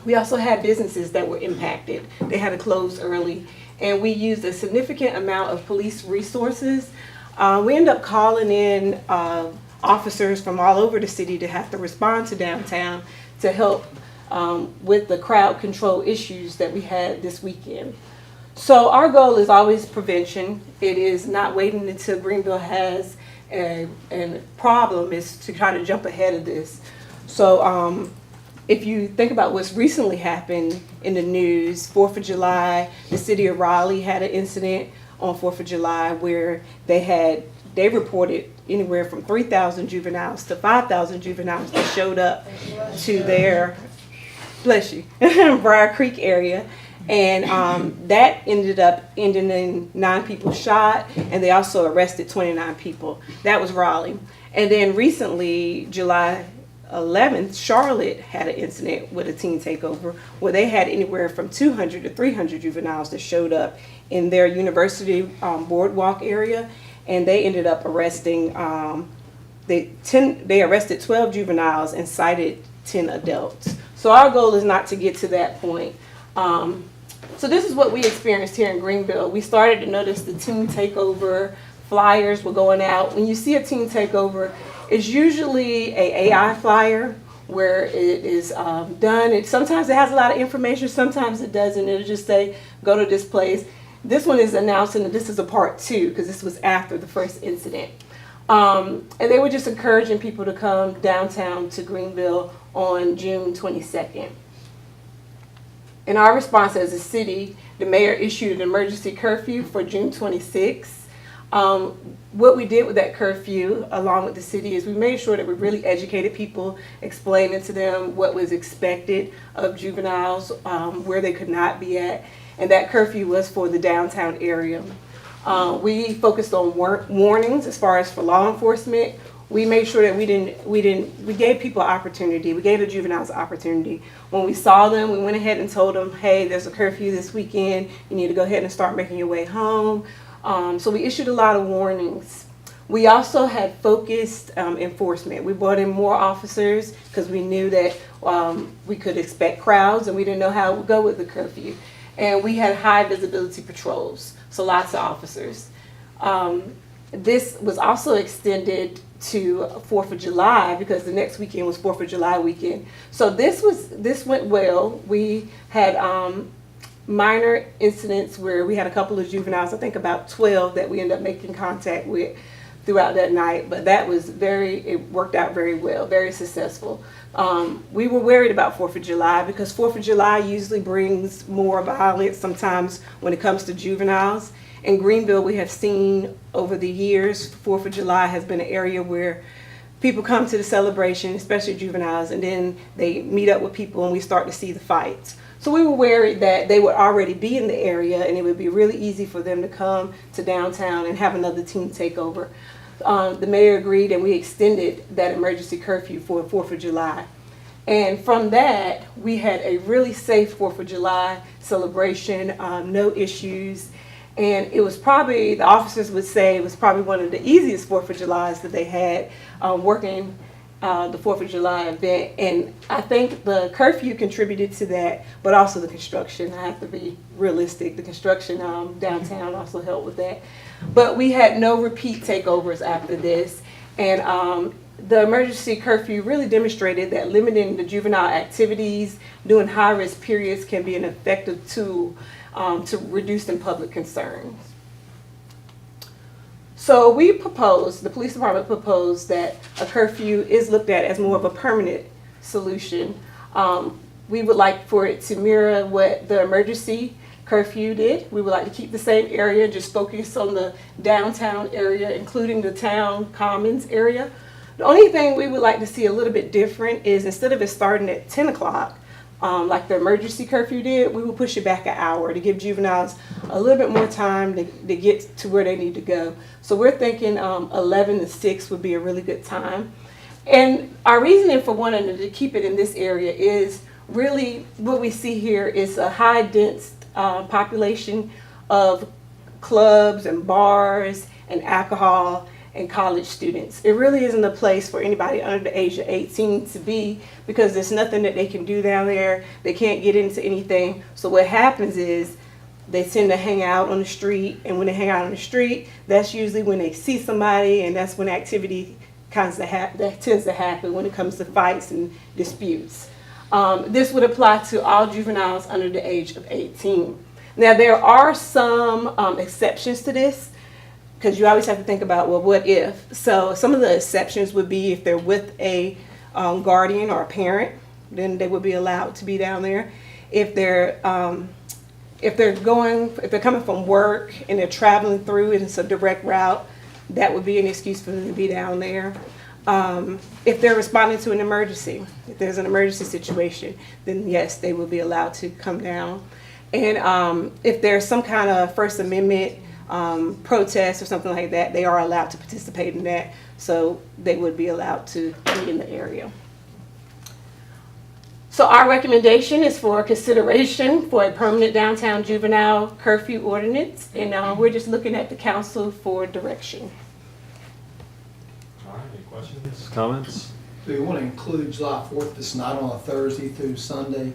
We also had businesses that were impacted. They had to close early, and we used a significant amount of police resources. We ended up calling in officers from all over the city to have to respond to downtown to help with the crowd control issues that we had this weekend. So our goal is always prevention. It is not waiting until Greenville has a problem, is to try to jump ahead of this. So if you think about what's recently happened in the news, 4th of July, the city of Raleigh had an incident on 4th of July where they reported anywhere from 3,000 juveniles to 5,000 juveniles that showed up to their, bless you, Briar Creek area. And that ended up ending in 9 people shot, and they also arrested 29 people. That was Raleigh. And then recently, July 11th, Charlotte had an incident with a teen takeover where they had anywhere from 200 to 300 juveniles that showed up in their university boardwalk area, and they ended up arresting, they arrested 12 juveniles and cited 10 adults. So our goal is not to get to that point. So this is what we experienced here in Greenville. We started to notice the teen takeover flyers were going out. When you see a teen takeover, it's usually a AI flyer where it is done. Sometimes it has a lot of information, sometimes it doesn't. It'll just say, go to this place. This one is announcing that this is a part 2 because this was after the first incident. And they were just encouraging people to come downtown to Greenville on June 22nd. In our response as a city, the mayor issued an emergency curfew for June 26th. What we did with that curfew, along with the city, is we made sure that we really educated people, explaining to them what was expected of juveniles, where they could not be at, and that curfew was for the downtown area. We focused on warnings as far as for law enforcement. We made sure that we gave people opportunity. We gave the juveniles opportunity. When we saw them, we went ahead and told them, hey, there's a curfew this weekend. You need to go ahead and start making your way home. So we issued a lot of warnings. We also had focused enforcement. We brought in more officers because we knew that we could expect crowds and we didn't know how it would go with the curfew. And we had high visibility patrols, so lots of officers. This was also extended to 4th of July because the next weekend was 4th of July weekend. So this went well. We had minor incidents where we had a couple of juveniles, I think about 12 that we ended up making contact with throughout that night, but it worked out very well, very successful. We were worried about 4th of July because 4th of July usually brings more violence sometimes when it comes to juveniles. In Greenville, we have seen over the years, 4th of July has been an area where people come to the celebration, especially juveniles, and then they meet up with people and we start to see the fights. So we were worried that they would already be in the area and it would be really easy for them to come to downtown and have another teen takeover. The mayor agreed and we extended that emergency curfew for 4th of July. And from that, we had a really safe 4th of July celebration, no issues. And it was probably, the officers would say, it was probably one of the easiest 4th of Julys that they had working the 4th of July event. And I think the curfew contributed to that, but also the construction. I have to be realistic. The construction downtown also helped with that. But we had no repeat takeovers after this. And the emergency curfew really demonstrated that limiting the juvenile activities during high-risk periods can be an effective tool to reducing public concerns. So we proposed, the police department proposed, that a curfew is looked at as more of a permanent solution. We would like for it to mirror what the emergency curfew did. We would like to keep the same area, just focus on the downtown area, including the town commons area. The only thing we would like to see a little bit different is instead of it starting at 10 o'clock, like the emergency curfew did, we will push it back an hour to give juveniles a little bit more time to get to where they need to go. So we're thinking 11 to 6 would be a really good time. And our reasoning for wanting to keep it in this area is really what we see here is a high dense population of clubs and bars and alcohol and college students. It really isn't a place for anybody under the age of 18 to be, because there's nothing that they can do down there. They can't get into anything. So what happens is they tend to hang out on the street, and when they hang out on the street, that's usually when they see somebody, and that's when activity that tends to happen when it comes to fights and disputes. This would apply to all juveniles under the age of 18. Now there are some exceptions to this, because you always have to think about, well, what if? So some of the exceptions would be if they're with a guardian or a parent, then they would be allowed to be down there. If they're coming from work and they're traveling through and it's a direct route, that would be an excuse for them to be down there. If they're responding to an emergency, if there's an emergency situation, then yes, they will be allowed to come down. And if there's some kind of First Amendment protest or something like that, they are allowed to participate in that, so they would be allowed to be in the area. So our recommendation is for consideration for a permanent downtown juvenile curfew ordinance, and we're just looking at the council for direction. All right, any questions, comments? Do you want to include July 4th, that's not on a Thursday through Sunday?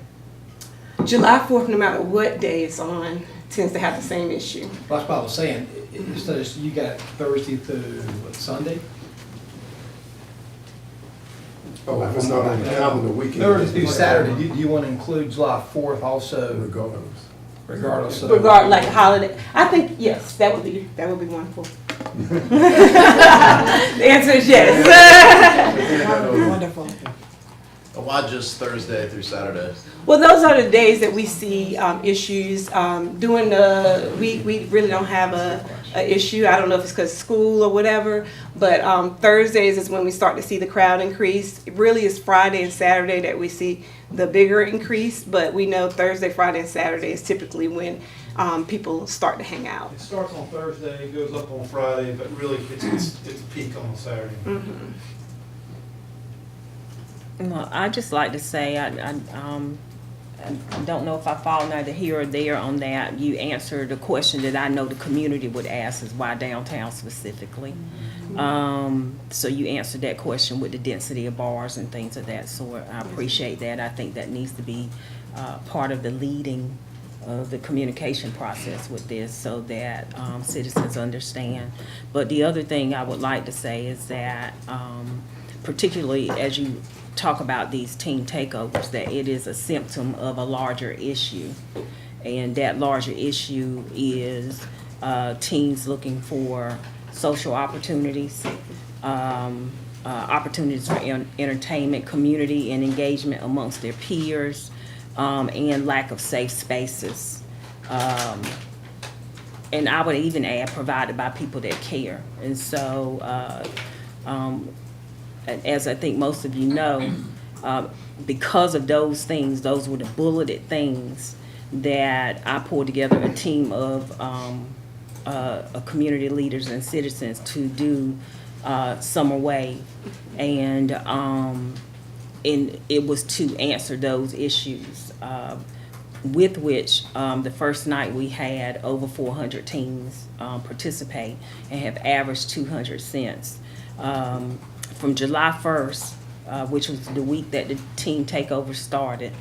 July 4th, no matter what day it's on, tends to have the same issue. That's what I was saying, so you got Thursday through what, Sunday? Oh, if it's not on the calendar, we can. Thursday through Saturday, do you want to include July 4th also? Regardless of. Like a holiday. I think, yes, that would be wonderful. The answer is yes. Wonderful. Why just Thursday through Saturday? Well, those are the days that we see issues. During the week, we really don't have a issue. I don't know if it's because of school or whatever, but Thursdays is when we start to see the crowd increase. It really is Friday and Saturday that we see the bigger increase, but we know Thursday, Friday, and Saturday is typically when people start to hang out. It starts on Thursday, goes up on Friday, but really it's peak on Saturday. Mm-hmm. Well, I'd just like to say, I don't know if I fall neither here or there on that. You answered a question that I know the community would ask, is why downtown specifically. So you answered that question with the density of bars and things of that sort. I appreciate that. I think that needs to be part of the leading of the communication process with this, so that citizens understand. But the other thing I would like to say is that particularly as you talk about these teen takeovers, that it is a symptom of a larger issue, and that larger issue is teens looking for social opportunities, opportunities for entertainment, community, and engagement amongst their peers, and lack of safe spaces. And I would even add, provided by people that care. And so as I think most of you know, because of those things, those were the bulleted things that I pulled together a team of community leaders and citizens to do Summer Wave, and it was to answer those issues, with which the first night we had over 400 teens participate and have averaged 200 since. From July 1st, which was the week that the teen takeover started,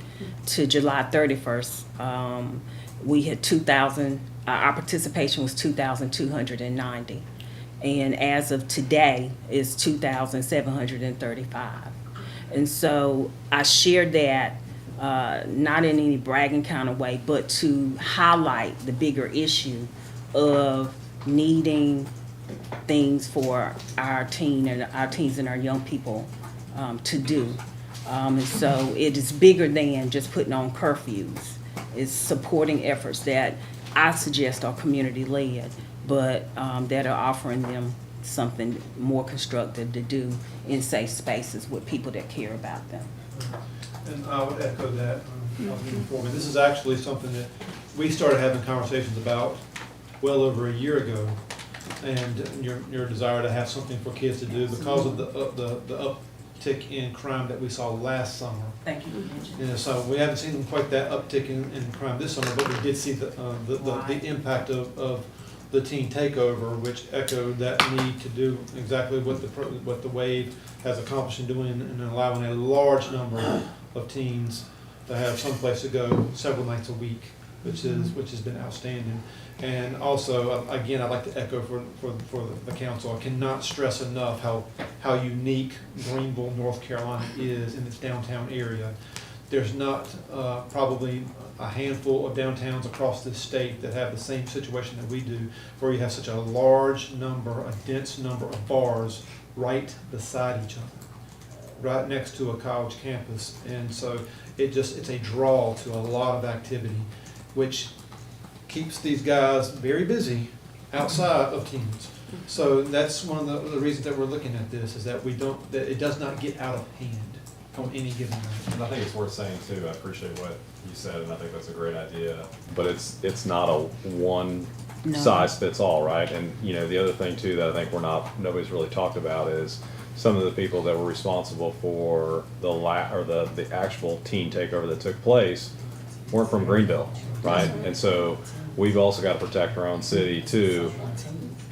to July 31st, we had 2,000, our participation was 2,290. And as of today, is 2,735. And so I shared that, not in any bragging kind of way, but to highlight the bigger issue of needing things for our teens and our young people to do. And so it is bigger than just putting on curfews. It's supporting efforts that I suggest are community-led, but that are offering them something more constructive to do in safe spaces with people that care about them. And I would echo that. This is actually something that we started having conversations about well over a year ago, and your desire to have something for kids to do because of the uptick in crime that we saw last summer. Thank you. And so we haven't seen quite that uptick in crime this summer, but we did see the impact of the teen takeover, which echoed that need to do exactly what the wave has accomplished in doing and allowing a large number of teens to have some place to go several nights a week, which has been outstanding. And also, again, I'd like to echo for the council, I cannot stress enough how unique Greenville, North Carolina is in its downtown area. There's not probably a handful of downtowns across this state that have the same situation that we do, where you have such a large number, a dense number of bars right beside each other, right next to a college campus. And so it's a draw to a lot of activity, which keeps these guys very busy outside of teens. So that's one of the reasons that we're looking at this, is that that it does not get out of hand on any given night. And I think it's worth saying too, I appreciate what you said, and I think that's a great idea, but it's not a one size fits all, right? And the other thing too that I think nobody's really talked about is some of the people that were responsible for the actual teen takeover that took place weren't from Greenville, right? And so we've also got to protect our own city too,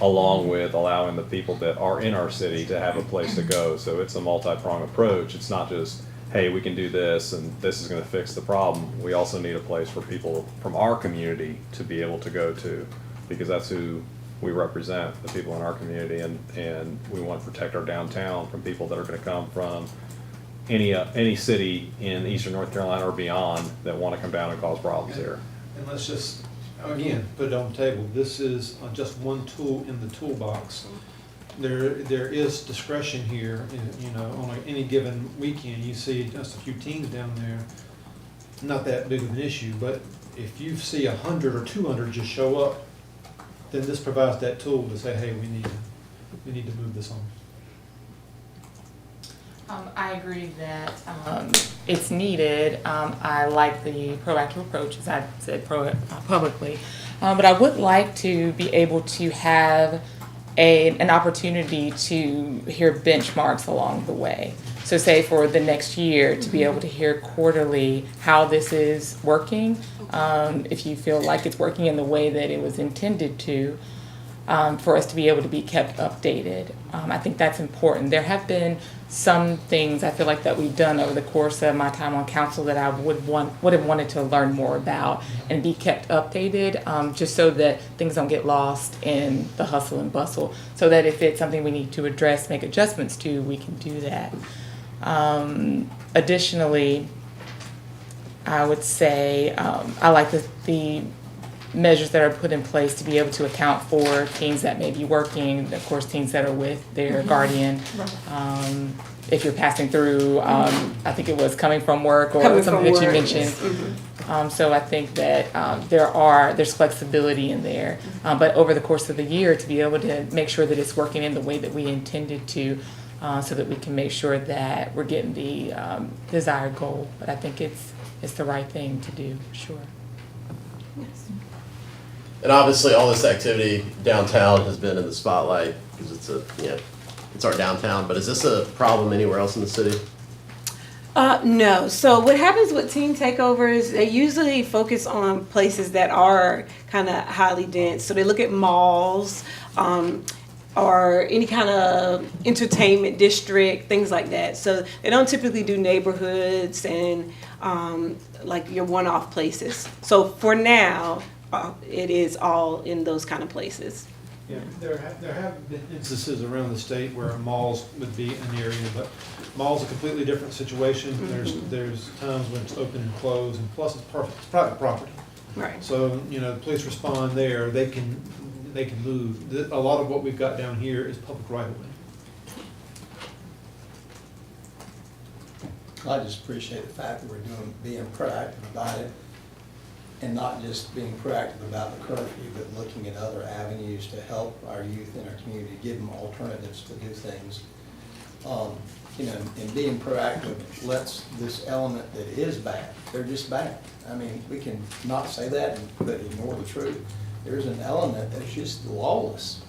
along with allowing the people that are in our city to have a place to go. So it's a multi-pronged approach. It's not just, hey, we can do this and this is going to fix the problem. We also need a place for people from our community to be able to go to, because that's who we represent, the people in our community, and we want to protect our downtown from people that are going to come from any city in eastern North Carolina or beyond that want to come down and cause problems here. And let's just, again, put it on the table. This is just one tool in the toolbox. There is discretion here. On any given weekend, you see just a few teens down there. Not that big of an issue, but if you see 100 or 200 just show up, then this provides that tool to say, hey, we need to move this on. I agree that it's needed. I like the proactive approach, as I said publicly, but I would like to be able to have an opportunity to hear benchmarks along the way. So say for the next year, to be able to hear quarterly how this is working, if you feel like it's working in the way that it was intended to, for us to be able to be kept updated. I think that's important. There have been some things I feel like that we've done over the course of my time on council that I would have wanted to learn more about and be kept updated, just so that things don't get lost in the hustle and bustle, so that if it's something we need to address, make adjustments to, we can do that. Additionally, I would say I like the measures that are put in place to be able to account for teens that may be working, of course, teens that are with their guardian. If you're passing through, I think it was coming from work or something that you mentioned. So I think that there's flexibility in there. But over the course of the year, to be able to make sure that it's working in the way that we intended to, so that we can make sure that we're getting the desired goal. But I think it's the right thing to do, for sure. Yes. And obviously, all this activity downtown has been in the spotlight because it's our downtown. But is this a problem anywhere else in the city? No. So what happens with teen takeovers, they usually focus on places that are kind of highly dense. So they look at malls, or any kind of entertainment district, things like that. So they don't typically do neighborhoods and like your one-off places. So for now, it is all in those kind of places. Yeah, there have been instances around the state where malls would be an area, but mall's a completely different situation. There's times when it's open and closed, and plus it's private property. Right. So, the police respond there, they can move. A lot of what we've got down here is public right of way. I just appreciate the fact that we're being proactive about it, and not just being proactive about the curfew, but looking at other avenues to help our youth in our community, give them alternatives to do things. And being proactive lets this element that is bad, they're just bad. I mean, we can not say that, but ignore the truth. There's an element that's just lawless.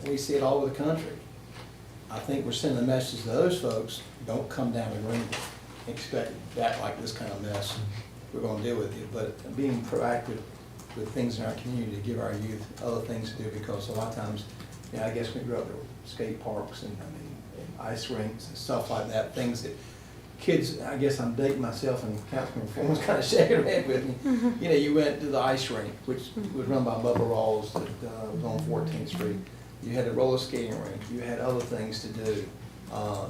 We see it all over the country. I think we're sending a message to those folks, don't come down to Greenville, expect that like this kind of mess, we're gonna deal with you. But being proactive with things in our community to give our youth other things to do, because a lot of times, I guess we grew up at skate parks and ice rinks and stuff like that, things that kids, I guess I'm dating myself, and Councilman Foreman's kind of shaking her head with me. You went to the ice rink, which was run by Bubba Rawls, that was on 14th Street. You had a roller skating rink, you had other things to do.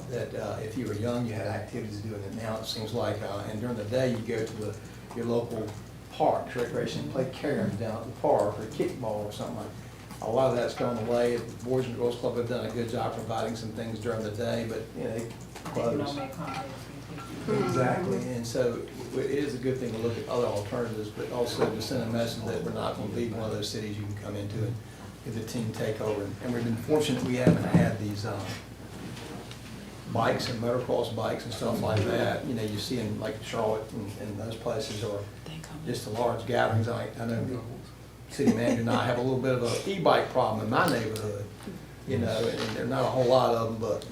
That if you were young, you had activities to do, and now it seems like, and during the day, you go to your local parks, recreation, and play caroms down at the park, or kickball or something like that. A lot of that's gone away. The Boys and Girls Club have done a good job providing some things during the day, but, they close. Exactly, and so it is a good thing to look at other alternatives, but also to send a message that we're not going to be one of those cities you can come into and get the team takeover. And we've been fortunate we haven't had these bikes and motocross bikes and stuff like that. You see in like Charlotte and those places, or just the large gatherings. I know city manager and I have a little bit of an e-bike problem in my neighborhood, and there's not a whole lot of them, but,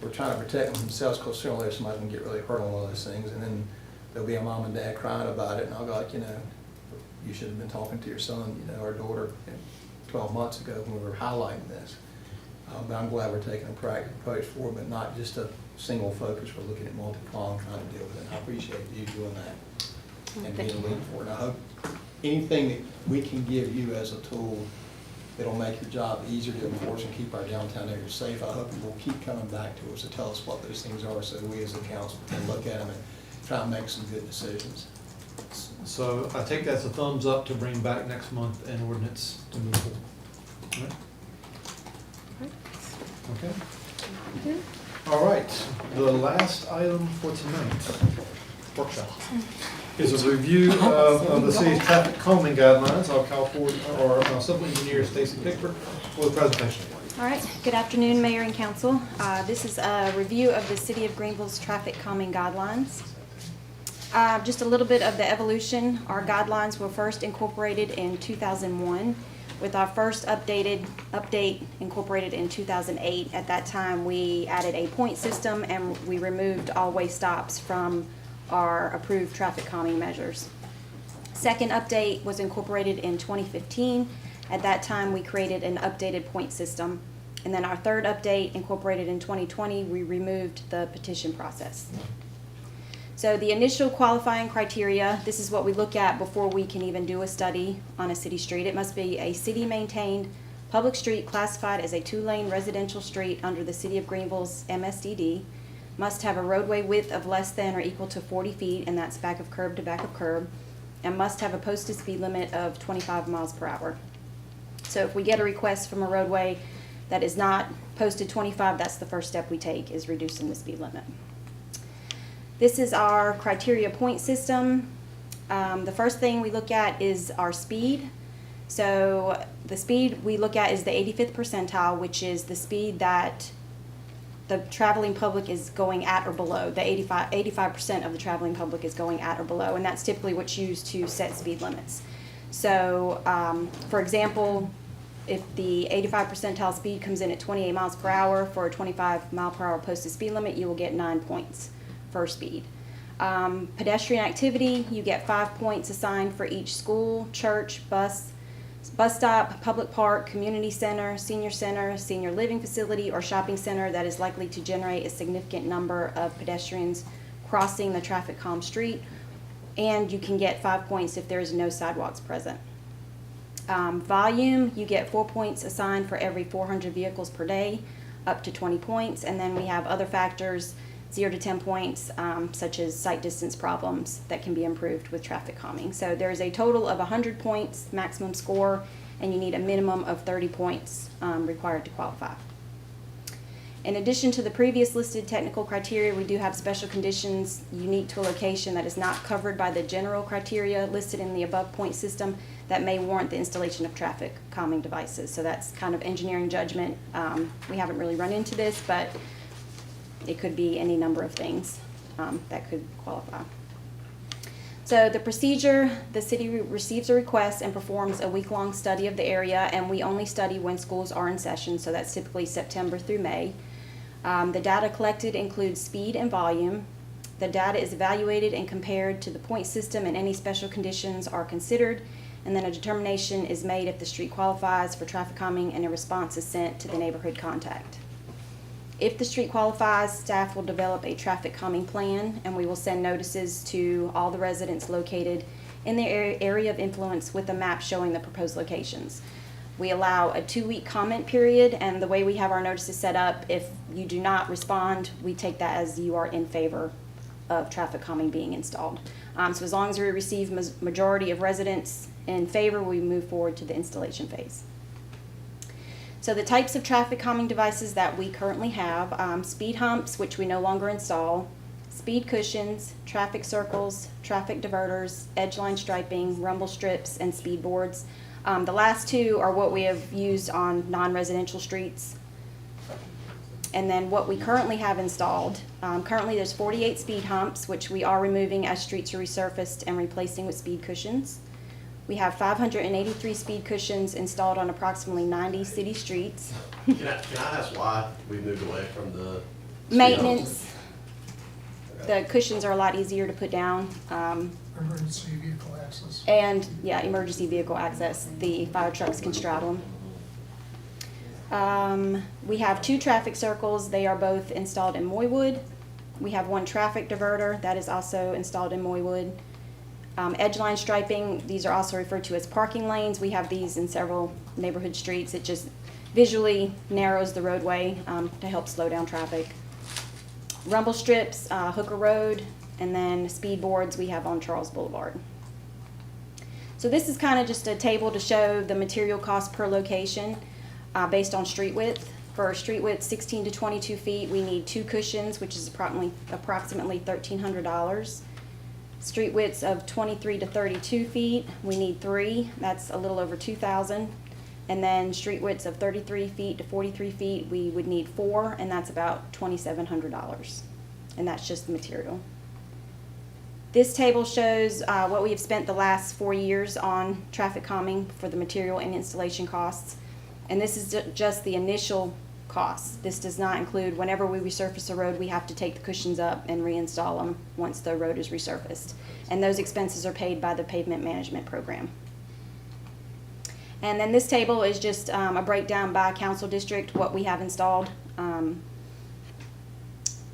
we're trying to protect them from themselves, because certainly somebody can get really hurt on one of those things, and then there'll be a mom and dad crying about it, and I'll go like, you should have been talking to your son, or daughter 12 months ago when we were highlighting this. But I'm glad we're taking a proactive approach forward, but not just a single focus. We're looking at multi-pronged, trying to deal with it. And I appreciate you doing that and being a lead for it. And I hope anything that we can give you as a tool that'll make your job easier to enforce and keep our downtown areas safe, I hope you will keep coming back to us to tell us what those things are, so we as a council can look at them and try and make some good decisions. So I take that as a thumbs up to bring back next month an ordinance to move forward. All right? Okay. All right, the last item for tonight, workshop, is a review of the city's traffic calming guidelines. I'll call forward our civil engineer, Stacy Pickford, for the presentation. All right, good afternoon, Mayor and Council. This is a review of the City of Greenville's traffic calming guidelines. Just a little bit of the evolution. Our guidelines were first incorporated in 2001, with our first update incorporated in 2008. At that time, we added a point system and we removed all way stops from our approved traffic calming measures. Second update was incorporated in 2015. At that time, we created an updated point system. And then our third update incorporated in 2020, we removed the petition process. So the initial qualifying criteria, this is what we look at before we can even do a study on a city street. It must be a city-maintained public street classified as a 2-lane residential street under the City of Greenville's MSDD, must have a roadway width of less than or equal to 40 feet, and that's back of curb to back of curb, and must have a posted speed limit of 25 miles per hour. So if we get a request from a roadway that is not posted 25, that's the first step we take, is reducing the speed limit. This is our criteria point system. The first thing we look at is our speed. So the speed we look at is the 85th percentile, which is the speed that the traveling public is going at or below. The 85% of the traveling public is going at or below, and that's typically what's used to set speed limits. So, for example, if the 85 percentile speed comes in at 28 miles per hour for a 25 mile per hour posted speed limit, you will get 9 points for speed. Pedestrian activity, you get 5 points assigned for each school, church, bus stop, public park, community center, senior living facility, or shopping center that is likely to generate a significant number of pedestrians crossing the traffic calm street. And you can get 5 points if there is no sidewalks present. Volume, you get 4 points assigned for every 400 vehicles per day, up to 20 points. And then we have other factors, 0 to 10 points, such as sight distance problems that can be improved with traffic calming. So there's a total of 100 points maximum score, and you need a minimum of 30 points required to qualify. In addition to the previous listed technical criteria, we do have special conditions unique to a location that is not covered by the general criteria listed in the above point system that may warrant the installation of traffic calming devices. So that's kind of engineering judgment. We haven't really run into this, but it could be any number of things that could qualify. So the procedure, the city receives a request and performs a week-long study of the area, and we only study when schools are in session, so that's typically September through May. The data collected includes speed and volume. The data is evaluated and compared to the point system, and any special conditions are considered, and then a determination is made if the street qualifies for traffic calming, and a response is sent to the neighborhood contact. If the street qualifies, staff will develop a traffic calming plan, and we will send notices to all the residents located in the area of influence with a map showing the proposed locations. We allow a 2-week comment period, and the way we have our notices set up, if you do not respond, we take that as you are in favor of traffic calming being installed. So as long as we receive majority of residents in favor, we move forward to the installation phase. So the types of traffic calming devices that we currently have, speed humps, which we no longer install, speed cushions, traffic circles, traffic diverters, edge line striping, rumble strips, and speed boards. The last two are what we have used on non-residential streets. And then what we currently have installed, currently there's 48 speed humps, which we are removing as streets are resurfaced and replacing with speed cushions. We have 583 speed cushions installed on approximately 90 city streets. Can I ask why we moved away from the speed Maintenance, humps? the cushions are a lot easier to put down. Emergency vehicle access. And, yeah, emergency vehicle access. The fire trucks can straddle them. We have 2 traffic circles. They are both installed in Moywood. We have 1 traffic diverter that is also installed in Moywood. Edge line striping, these are also referred to as parking lanes. We have these in several neighborhood streets. It just visually narrows the roadway to help slow down traffic. Rumble strips, Hooker Road, and then speed boards we have on Charles Boulevard. So this is kind of just a table to show the material cost per location based on street width. For street width 16 to 22 feet, we need 2 cushions, which is approximately $1,300. Street widths of 23 to 32 feet, we need 3. That's a little over $2,000. And then street widths of 33 feet to 43 feet, we would need 4, and that's about $2,700. And that's just the material. This table shows what we have spent the last 4 years on traffic calming for the material and installation costs. And this is just the initial costs. This does not include whenever we resurface a road, we have to take the cushions up and reinstall them once the road is resurfaced. And those expenses are paid by the pavement management program. And then this table is just a breakdown by council district, what we have installed.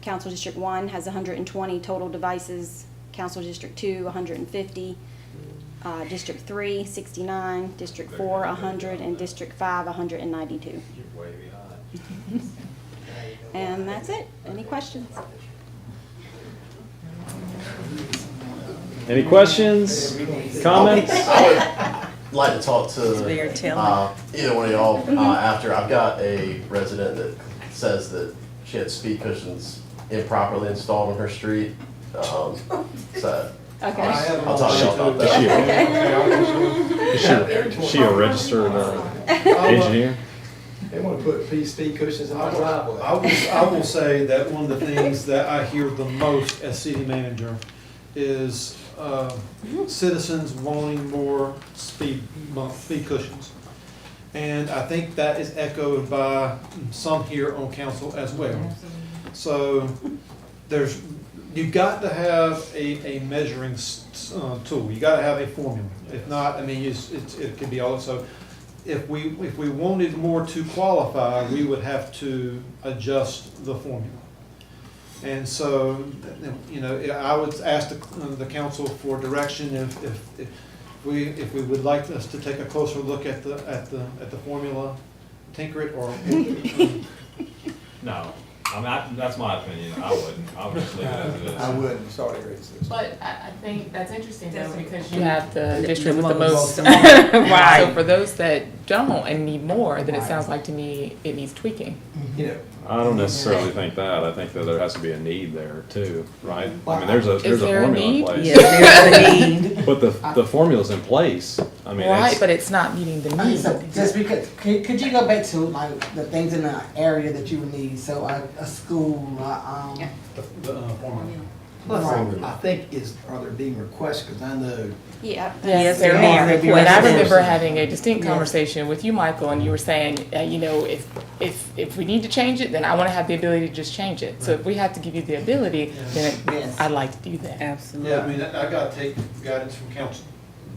Council District 1 has 120 total devices, Council District 2, 150, District 3, 69, District 4, 100, and District 5, 192. You're way behind. And that's it. Any questions? Any questions, comments? I would like to talk It's very to telling. either one of y'all after. I've got a resident that says that she had speed cushions improperly installed on her street. So Okay. I'll talk to y'all about that. Is she a registered engineer? They want to put speed cushions in my driveway. I will say that one of the things that I hear the most as city manager is citizens wanting more speed cushions. And I think that is echoed by some here on council as well. So you've got to have a measuring tool. You got to have a formula. If not, I mean, it could be also. If we wanted more to qualify, we would have to adjust the formula. And so, you know, I would ask the council for direction if if we would like us to take a closer look at the formula, tinker it, or No, that's my opinion. I wouldn't. I would just leave it as it is. I wouldn't, sorry to raise this. But I think that's interesting though, because you have the district with the most. most. Right. So for those that don't and need more, then it sounds like to me it needs tweaking. You know, I don't necessarily think that. I think that there has to be a need there too, right? I mean, there's a there a formula in need? place. Yes, there's a need. But the formula's in place. I mean, Right, it's, but it's not meeting the need. So just because, could you go back to like the things in the area that you would need? So a school, the formula. plus, I think are there being requests, because I know, Yeah. Yes, There there are. are And I requests. remember having a distinct Yes. conversation with you, Michael, and you were saying, you know, if we need to change it, then I want to have the ability to just change it. So if we have to give you the ability, then Yes. I'd like to do that. Absolutely. Yeah, I mean, I gotta take guidance from council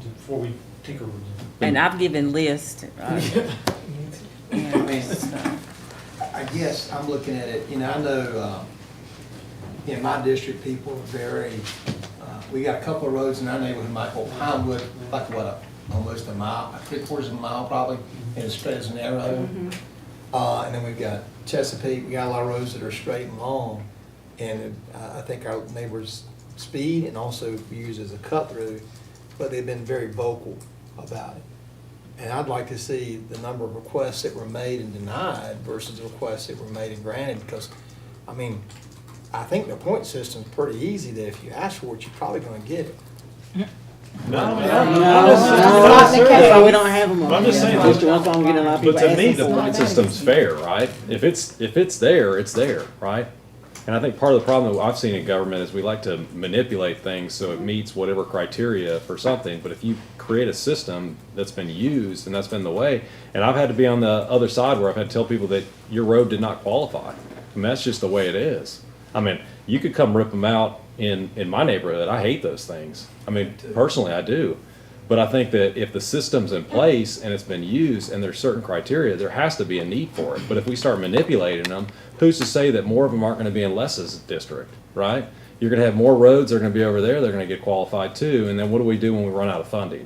before we tinker with it. And I've given lists. I guess I'm looking at it, you know, I know, in my district, people are very, we got a couple of roads in our neighborhood, Michael, Pinewood, like what, almost a mile, 3/4 of a mile probably, and it's straight as an arrow. And then we've got Chesapeake, we got a lot of roads that are straight and long, and I think our neighbors speed and also use as a cut through, but they've been very vocal about it. And I'd like to see the number of requests that were made and denied versus the requests that were made and granted, because, I mean, I think the point system's pretty easy, that if you ask for it, you're probably gonna get it. So we don't have them on. I'm just saying, That's the one thing we get a lot of but people to me, asking the for. point system's fair, right? If it's there, it's there, right? And I think part of the problem that I've seen in government is we like to manipulate things so it meets whatever criteria for something. But if you create a system that's been used and that's been the way, and I've had to be on the other side where I've had to tell people that your road did not qualify. I mean, that's just the way it is. I mean, you could come rip them out in my neighborhood. I hate those things. I mean, personally, I do. But I think that if the system's in place and it's been used and there's certain criteria, there has to be a need for it. But if we start manipulating them, who's to say that more of them aren't going to be in Les's district, right? You're going to have more roads that are going to be over there. They're going to get qualified too. And then what do we do when we run out of funding?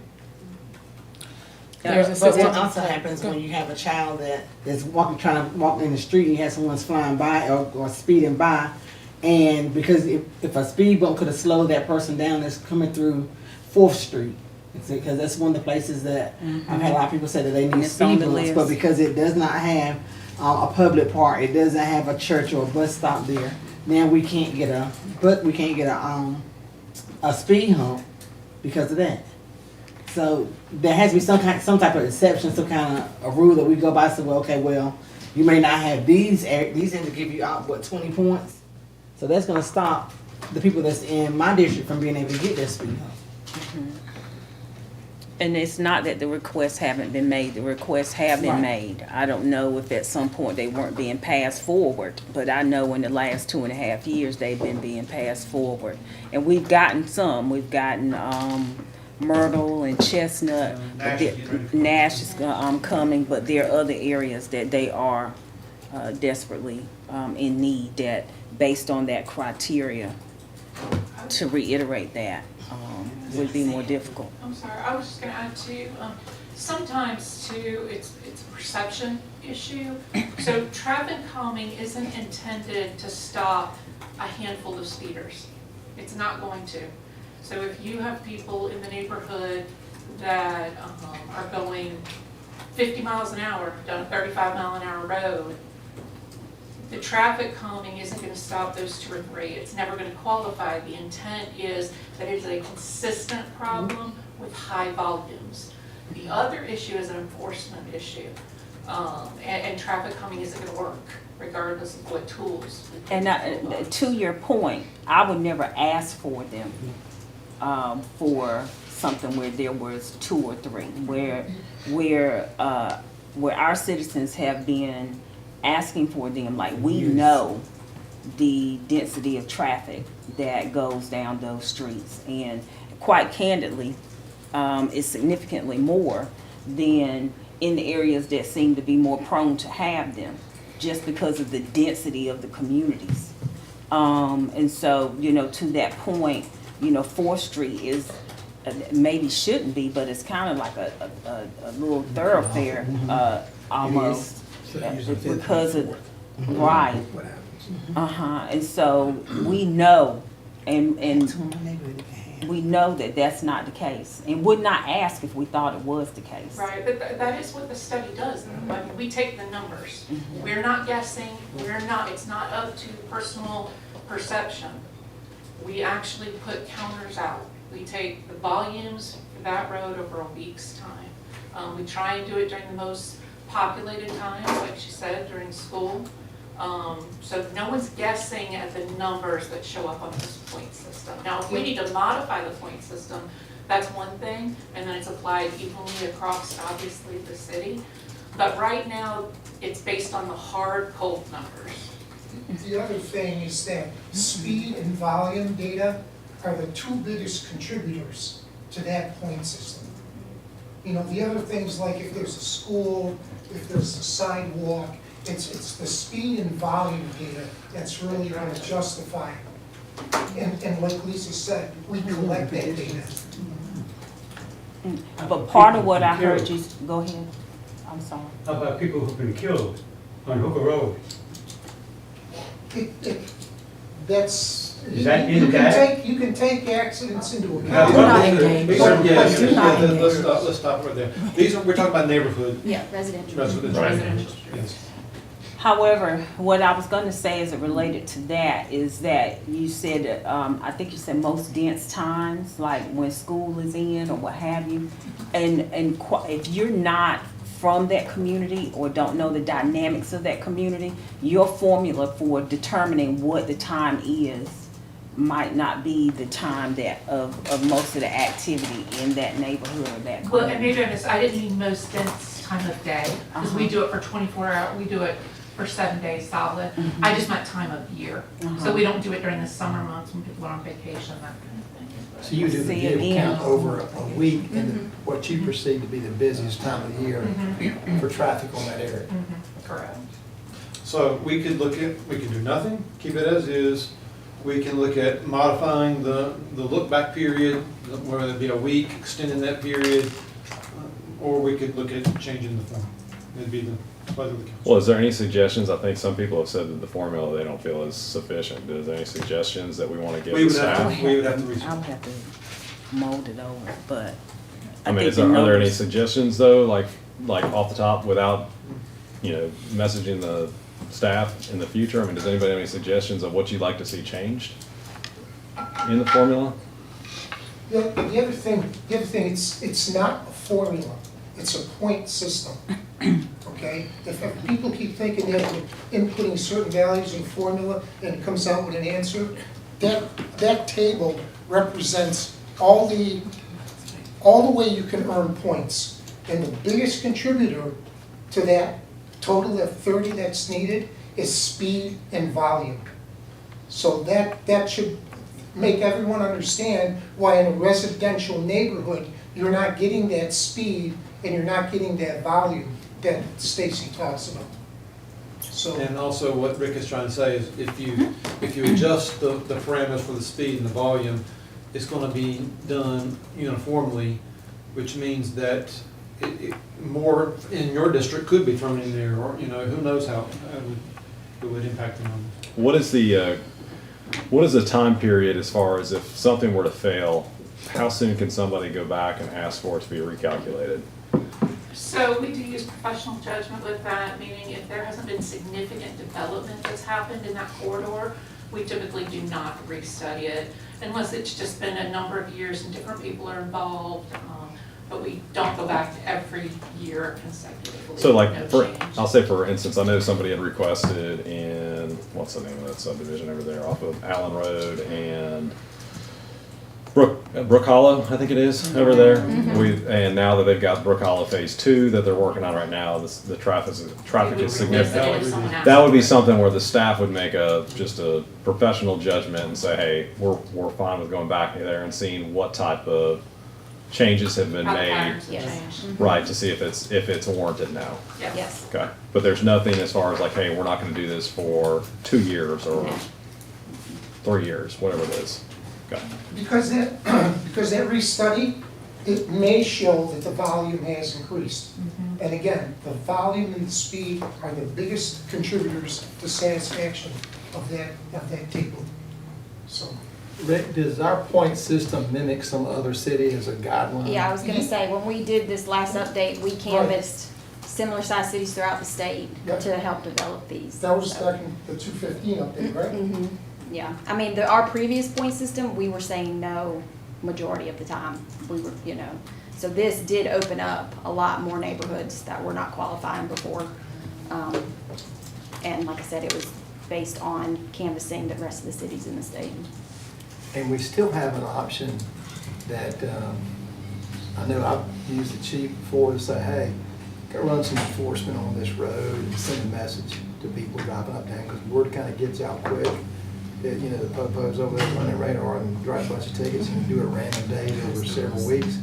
There's a But system. what also happens when you have a child that is trying to walk in the street and you have someone's flying by or speeding by, and because if a speed bump could have slowed that person down that's coming through 4th Street, because that's one of the places that I've had a lot of people say that they need It's on speed the bumps, list. but because it does not have a public park, it doesn't have a church or a bus stop there, now we can't get a speed hump because of that. So there has to be some type of exception, some kind of a rule that we go by. So, well, okay, well, you may not have these ends to give you out 20 points. So that's going to stop the people that's in my district from being able to get their speed hump. And it's not that the requests haven't been made, the requests have been Right. made. I don't know if at some point they weren't being passed forward, but I know in the last 2.5 years, they've been being passed forward. And we've gotten some, we've gotten, Myrtle and Chestnut, but Nash is, coming, but there are other areas that they are, desperately, in need, that, based on that criteria, to reiterate that, would be more difficult. I'm sorry, I was just gonna add too, sometimes too, it's a perception issue. So traffic calming isn't intended to stop a handful of speeders. It's not going to. So if you have people in the neighborhood that are going 50 miles an hour down a 35-mile-an-hour road, the traffic calming isn't going to stop those 2 or 3. It's never going to qualify. The intent is that it is a consistent problem with high volumes. The other issue is an enforcement issue, and traffic calming isn't going to work regardless of what tools. And to your point, I would never ask for them for something where there was 2 or 3, where our citizens have been asking for them, like we know the density of traffic that goes down those streets, and quite candidly, is significantly more than in the areas that seem to be more prone to have them, just because of the density of the communities. And so, to that point, 4th Street maybe shouldn't be, but it's kind of like a little thoroughfare, almost. Because of, right. And so we know, and we know that that's not the case, and would not ask if we thought it was the case. Right, but that is what the study does. I mean, we take the numbers. We're not guessing, it's not up to personal perception. We actually put counters out. We take the volumes for that road over a week's time. We try and do it during the most populated times, like she said, during school. So no one's guessing at the numbers that show up on this point system. Now, if we need to modify the point system, that's one thing, and then it's applied evenly across, obviously, the city. But right now, it's based on the hard, cold numbers. The other thing is that speed and volume data are the two biggest contributors to that point system. You know, the other things like if there's a school, if there's a sidewalk, it's the speed and volume data that's really going to justify. And like Lisa said, we collect that data. But part of what I heard you, go ahead, I'm sorry. How about people who've been killed on Hooker Road? That's, Is that in that? you can take accidents into Yeah, account. Let's stop right there. We're talking about neighborhood. Yeah, residential. Residential. Yes. However, what I was going to say as it related to that is that you said, I think you said most dense times, like when school is in or what have you. And if you're not from that community or don't know the dynamics of that community, your formula for determining what the time is might not be the time that of most of the activity in that neighborhood or that Well, and community. maybe I didn't mean most dense time of day, because we do it for 24 hours, we do it for 7 days solid. I just meant time of year. So we don't do it during the summer months when people are on vacation, that kind of thing. So you do the See it give in. count over a week and what you perceive to be the busiest time of year for traffic on that area. Correct. So we could do nothing, keep it as is. We can look at modifying the look back period, whether it be a week, extending that period, or we could look at changing the form. It'd be the pleasure of the council. Well, is there any suggestions? I think some people have said that the formula they don't feel is sufficient. Is there any suggestions that we want to give We the would have staff? to, we would have to I research. would have to mold it over, but I mean, think are there any numbers- suggestions though, like off the top, without messaging the staff in the future? I mean, does anybody have any suggestions of what you'd like to see changed in the formula? The other thing, it's not a formula, it's a point system, okay? If people keep thinking that we're inputting certain values in formula and it comes out with an answer, that table represents all the way you can earn points. And the biggest contributor to that total, that 30 that's needed, is speed and volume. So that should make everyone understand why in a residential neighborhood, you're not getting that speed and you're not getting that volume that Stacy talks about. So, And also what Rick is trying to say is if you adjust the parameters for the speed and the volume, it's going to be done uniformly, which means that more in your district could be thrown in there, or who knows how it would impact the numbers. What is the time period as far as if something were to fail, how soon can somebody go back and ask for it to be recalculated? So we do use professional judgment with that, meaning if there hasn't been significant development that's happened in that corridor, we typically do not restudy it unless it's just been a number of years and different people are involved. But we don't go back to every year consecutively. So like, No change. I'll say for instance, I know somebody had requested in, what's the name of that subdivision over there off of Allen Road and Brook Hollow, I think it is, over there. And now that they've got Brook Hollow Phase 2 that they're working on right now, the traffic is significant. That would be something where the staff would make just a professional judgment and say, hey, we're fine with going back there and seeing what type of changes have been How the made. patterns have changed. Right, to see if it's warranted now. Yes. Okay, but there's nothing as far as like, hey, we're not gonna do this for 2 years or 3 years, whatever it is. Okay. Because that, because that restudy, it may show that the volume has increased. And again, the volume and the speed are the biggest contributors to satisfaction of that table. So, Rick, does our point system mimic some other city as a guideline? Yeah, I was gonna say, when we did this last update, we canvassed similar sized cities throughout the state Yep. to help develop these. that was So- back in the 215 update, right? Mhm. Yeah, I mean, our previous point system, we were saying no majority of the time. We were, so this did open up a lot more neighborhoods that were not qualifying before. And like I said, it was based on canvassing the rest of the cities in the state. And we still have an option that, I know I've used the chief before to say, hey, go run some enforcement on this road and send a message to people driving up down, because word kind of gets out quick. That, the popos over there running radar and drive a bunch of tickets and do it random days over several weeks.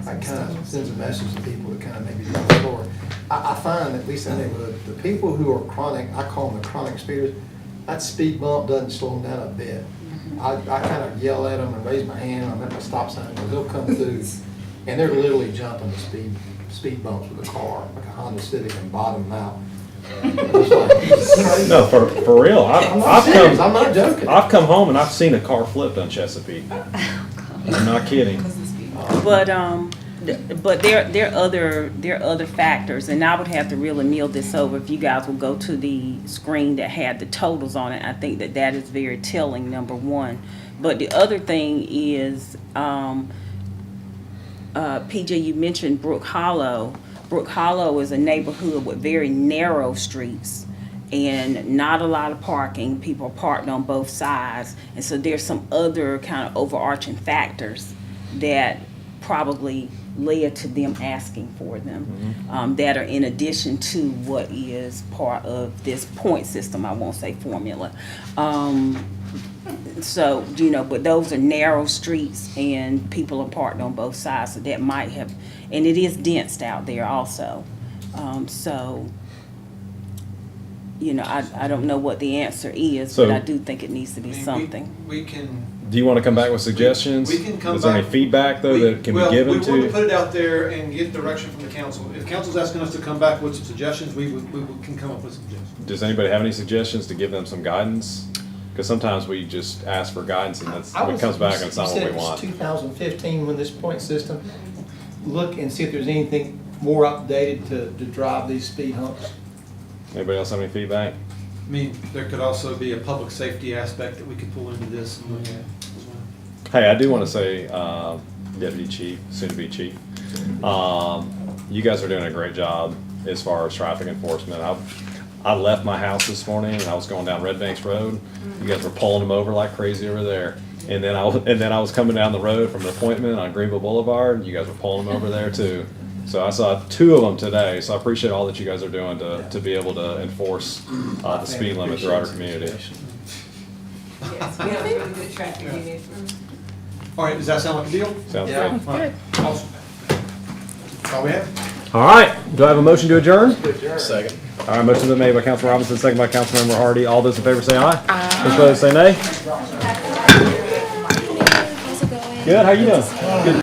I kind of sends a message to people to kind of maybe drive slower. I find, at least in the neighborhood, the people who are chronic, I call them the chronic speeders, that speed bump doesn't slow them down a bit. I kind of yell at them and raise my hand, I'm at my stop sign, because they'll come through, and they're literally jumping the speed bumps with a car, like a Honda Civic, and bottom them out. No, for real. I'm not joking. I've come home and I've seen a car flipped on Chesapeake. I'm not kidding. But there are other factors, and I would have to really meal this over. If you guys will go to the screen that had the totals on it, I think that is very telling, number one. But the other thing is, PJ, you mentioned Brook Hollow. Brook Hollow is a neighborhood with very narrow streets and not a lot of parking. People are parked on both sides. And so there's some other kind of overarching factors that probably led to them asking for them, that are in addition to what is part of this point system, I won't say formula. So, but those are narrow streets and people are parked on both sides, so that might have, and it is dense out there also. I don't know what the answer is, but I do think it needs to be something. We can. Do you want to come back with suggestions? We can come Is there any back- feedback though that can be given we want to to? put it out there and get direction from the council. If council's asking us to come back with some suggestions, we can come up with suggestions. Does anybody have any suggestions to give them some guidance? Because sometimes we just ask for guidance and that's, it comes back and it's not what we want. You said it was 2015 when this point system, look and see if there's anything more updated to drive these speed humps. Anybody else have any feedback? I mean, there could also be a public safety aspect that we could pull into this and look at as well. Hey, I do want to say, Deputy Chief, soon to be Chief, you guys are doing a great job as far as traffic enforcement. I left my house this morning and I was going down Red Banks Road. You guys were pulling them over like crazy over there. And then I was coming down the road from an appointment on Greenville Boulevard. You guys were pulling them over there too. So I saw 2 of them today. So I appreciate all that you guys are doing to be able to enforce the speed limit throughout our community. Yes, we have a really good traffic unit. All right, does that sound like a deal? Sounds Yeah. good. All right, awesome. That's all we have. All right. Do I have a motion to adjourn? Second. All right. Motion been made by Councilman Robinson, second by Councilmember Hardy. All those in favor say aye. Aye. Those opposed say nay. Good. How you doing? Good.